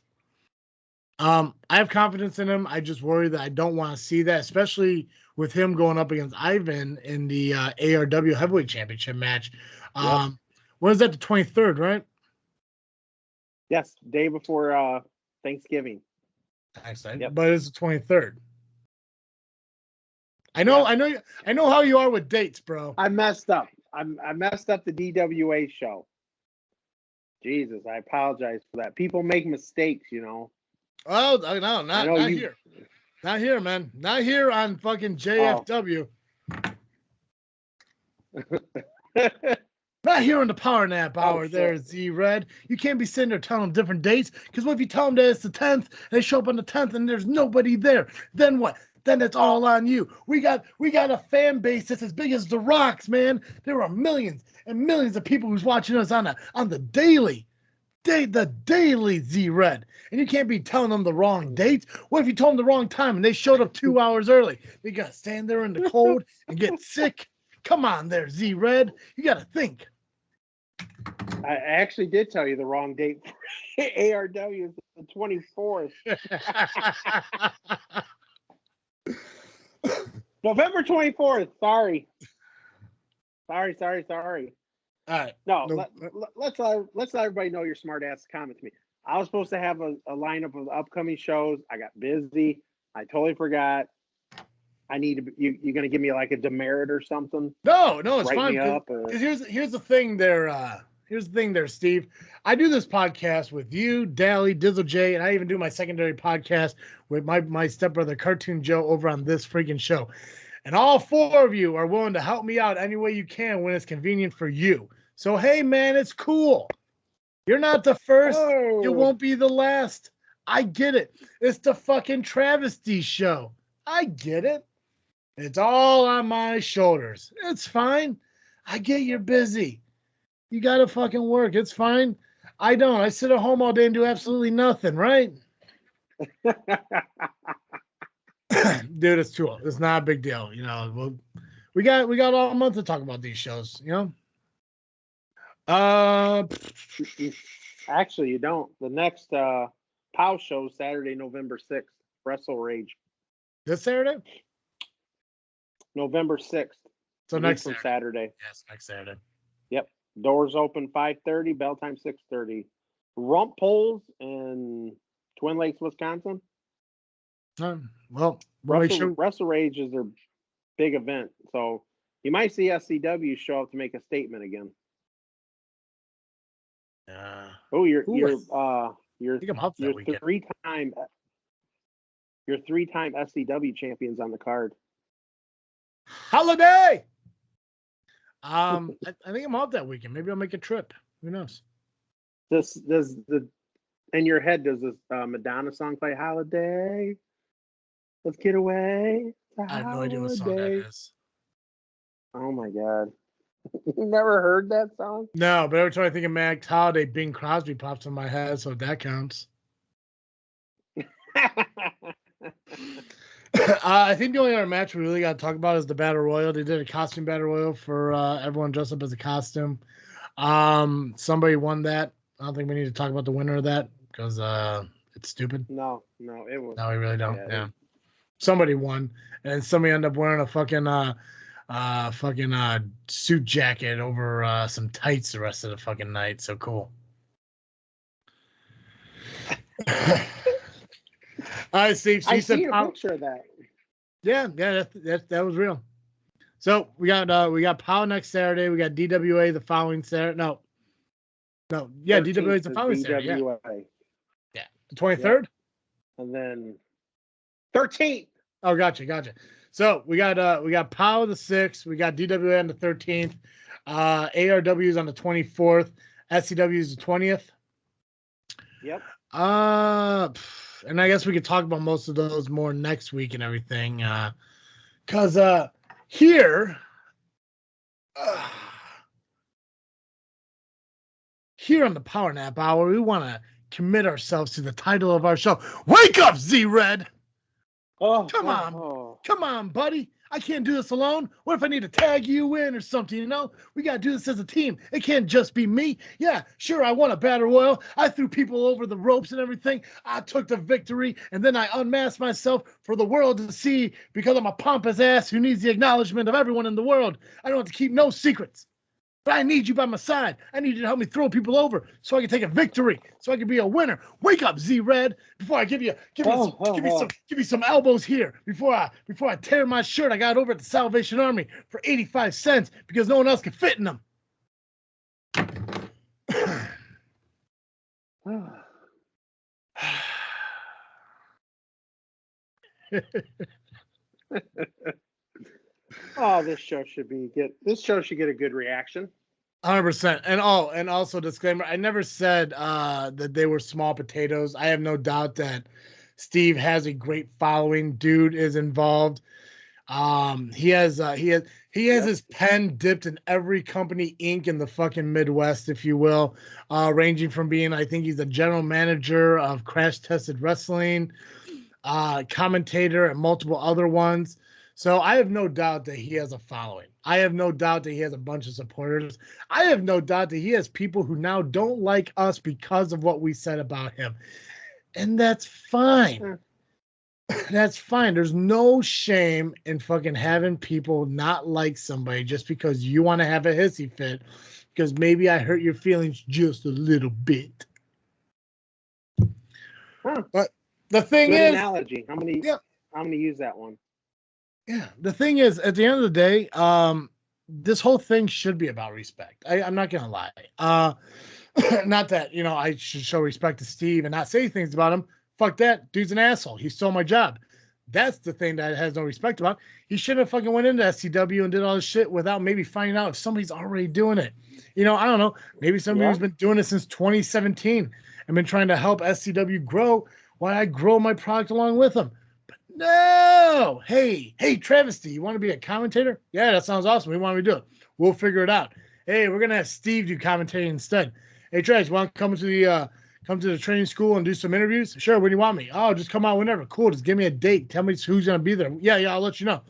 I have confidence in him. I just worry that I don't want to see that, especially with him going up against Ivan in the ARW Heavyweight Championship match. When is that? The 23rd, right?
Yes, day before Thanksgiving.
Excellent. Yep. But it's the 23rd. I know how you are with dates, bro.
I messed up. I messed up the DWA show. Jesus, I apologize for that. People make mistakes,
Oh, no, not here. Not here, man. Not here on fucking JFW. Not here on the Power Nap Hour there, Zz.Red. You can't be sitting there telling them different dates, because what if you tell them that it's the 10th, they show up on the 10th and there's nobody there? Then what? Then it's all on you. We got a fan base that's as big as the Rocks, man. There are millions and millions of people who's watching us on the daily. The daily Zz.Red, and you can't be telling them the wrong date. What if you told them the wrong time and they showed up 2 hours early? They gotta stand there in the cold and get sick. Come on there, Zz.Red. You gotta think.
I actually did tell you the wrong date. ARW is the 24th. November 24th. Sorry.
All right.
No,
No,
let's let everybody know your smart ass comment to me. I was supposed to have a lineup of upcoming shows. I got busy. I totally forgot. I need to. You're gonna give me like a demerit or something?
no, it's
Write
fine
me up. Or...
because here's the thing there. Here's the thing there, Steve. I do this podcast with you, Dally, Dizzle J, and I even do my secondary podcast with my stepbrother Cartoon Joe over on this freaking show. And all four of you are willing to help me out any way you can when it's convenient for you. So hey, man, it's cool. You're not the first. You won't be the last. I get it. It's the fucking Travis-T show. I get it. It's all on my shoulders. It's fine. I get you're busy. You got to fucking work. It's fine. I don't. I sit at home all day and do absolutely nothing, right? Dude, it's too old. It's not a big deal. You know, we got all month to talk about these shows, you know?
Actually, you don't. The next POW show is Saturday, November 6th. Wrestle Rage.
This Saturday?
November 6th.
So next
Saturday.
Yes, next Saturday.
Yep. Doors open 5:30, bell time 6:30. Rump Poles in Twin Lakes, Wisconsin.
Well,
Wrestle Rage is their big event. So you might see SCW show up to make a statement again. You're three-time SCW champions on the card.
Holiday. I think I'm out that weekend. Maybe I'll make a trip. Who knows?
Does in your head does this Madonna song play? Holiday, let's get away.
I have no idea what song that is.
Oh my god. You never heard that song?
No, but every time I think of Max Holiday, Bing Crosby pops in my head, so that counts. I think the only other match we really got to talk about is the Battle Royal. They did a costume Battle Royal for everyone dressed up as a costume. Somebody won that. I don't think we need to talk about the winner of that because it's stupid.
No, it was.
No, we really don't. Yeah. Somebody won, and somebody ended up wearing a fucking suit jacket over some tights the rest of the fucking night. So cool. All right, Steve. So
I see a picture of that.
Yeah, that was real. So we got POW next Saturday. We got DWA the following Saturday. No. Yeah, DWA is the following Saturday. Yeah, the 23rd.
And then 13th.
Oh, gotcha. So we got POW the 6th. We got DWA on the 13th. ARW is on the 24th. SCW is the 20th.
Yep.
And I guess we could talk about most of those more next week and everything. Because here on the Power Nap Hour, we want to commit ourselves to the title of our show. Wake up, Zz.Red! Come on, buddy. I can't do this alone. What if I need to tag you in or something, you know? We got to do this as a team. It can't just be me. Yeah, sure, I won a battle royal. I threw people over the ropes and everything. I took the victory, and then I unmasked myself for the world to see because I'm a pompous ass who needs the acknowledgement of everyone in the world. I don't have to keep no secrets. But I need you by my side. I need you to help me throw people over so I can take a victory, so I can be a winner. Wake up, Zz.Red! Before I give you some elbows here. Before I tear my shirt I got over at the Salvation Army for 85 cents because no one else can fit in them.
Oh, this show should get a good reaction.
100%. And also disclaimer, I never said that they were small potatoes. I have no doubt that Steve has a great following. Dude is involved. He has his pen dipped in every company ink in the fucking Midwest, if you will, ranging from being, I think he's the general manager of Crash Tested Wrestling, commentator at multiple other ones. So I have no doubt that he has a following. I have no doubt that he has a bunch of supporters. I have no doubt that he has people who now don't like us because of what we said about him. And that's fine. That's fine. There's no shame in fucking having people not like somebody just because you want to have a hissy fit because maybe I hurt your feelings just a little bit.
Huh.
But the thing
Good
is,
analogy. I'm gonna use that one.
Yeah, the thing is, at the end of the day, this whole thing should be about respect. I'm not gonna lie. Not that I should show respect to Steve and not say things about him. Fuck that, dude's an asshole. He stole my job. That's the thing that has no respect about. He shouldn't have fucking went into SCW and did all this shit without maybe finding out if somebody's already doing it. I don't know. Maybe somebody who's been doing it since 2017 and been trying to help SCW grow while I grow my product along with them. But no! Hey, Travis-T, you want to be a commentator? Yeah, that sounds awesome. We want to do it. We'll figure it out. Hey, we're gonna have Steve do commentating instead. Hey, Travis, you want to come to the training school and do some interviews? Sure. When do you want me? Oh, just come out whenever. Cool. Just give me a date. Tell me who's going to be there. Yeah, I'll let you know.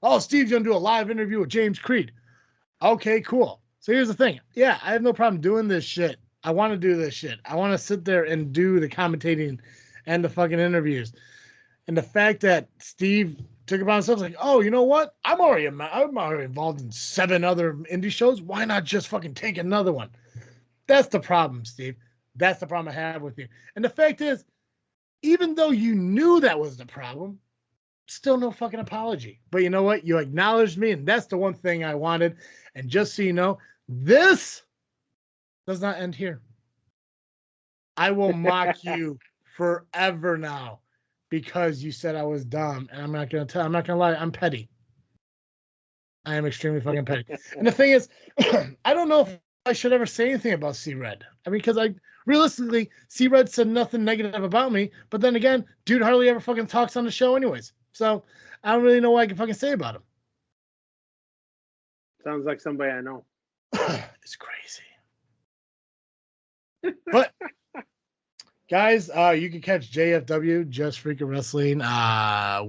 Oh, Steve's going to do a live interview with James Creed. Okay, cool. So here's the thing. Yeah, I have no problem doing this shit. I want to do this shit. I want to sit there and do the commentating and the fucking interviews. And the fact that Steve took it upon himself, like, oh, you know what? I'm already involved in 7 other indie shows. Why not just fucking take another one? That's the problem, Steve. That's the problem I have with you. And the fact is, even though you knew that was the problem, still no fucking apology. But you know what? You acknowledged me, and that's the one thing I wanted. And just so you know, this does not end here. I will mock you forever now because you said I was dumb. And I'm not gonna lie, I'm petty. I am extremely fucking petty. And the thing is, I don't know if I should ever say anything about Zz.Red. I mean, because realistically, Zz.Red said nothing negative about me, but then again, dude hardly ever fucking talks on the show anyways. So I don't really know what I can fucking say about him.
Sounds like somebody I know.
It's crazy. But guys, you can catch JFW, Just Freaking Wrestling,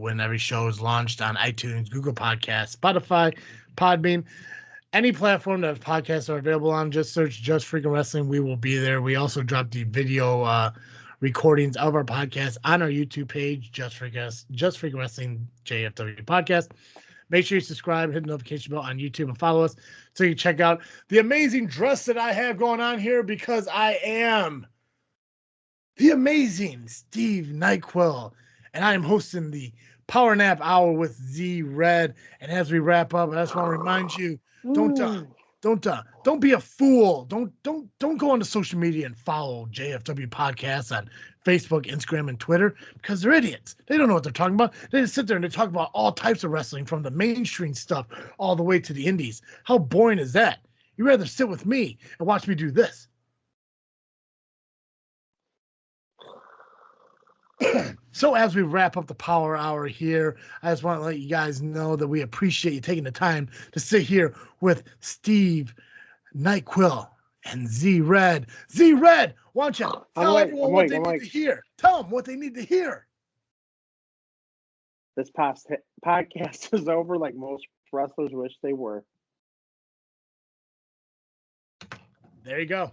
when every show is launched on iTunes, Google Podcasts, Spotify, Podbean. Any platform that podcasts are available on, just search Just Freaking Wrestling. We will be there. We also drop the video recordings of our podcast on our YouTube page, Just Freaking Wrestling JFW Podcast. Make sure you subscribe, hit the notification bell on YouTube, and follow us so you can check out the amazing dress that I have going on here because I am the amazing Steve Nyquil, and I am hosting the Power Nap Hour with Zz.Red. And as we wrap up, I just want to remind you, don't be a fool. Don't go onto social media and follow JFW Podcast on Facebook, Instagram, and Twitter because they're idiots. They don't know what they're talking about. They just sit there and they talk about all types of wrestling from the mainstream stuff all the way to the indies. How boring is that? You'd rather sit with me and watch me do this. So as we wrap up the Power Hour here, I just want to let you guys know that we appreciate you taking the time to sit here with Steve Nyquil and Zz.Red. Zz.Red, why don't you tell everyone what they need to hear? Tell them what they need to hear.
This past podcast is over like most wrestlers wish they were.
There you go.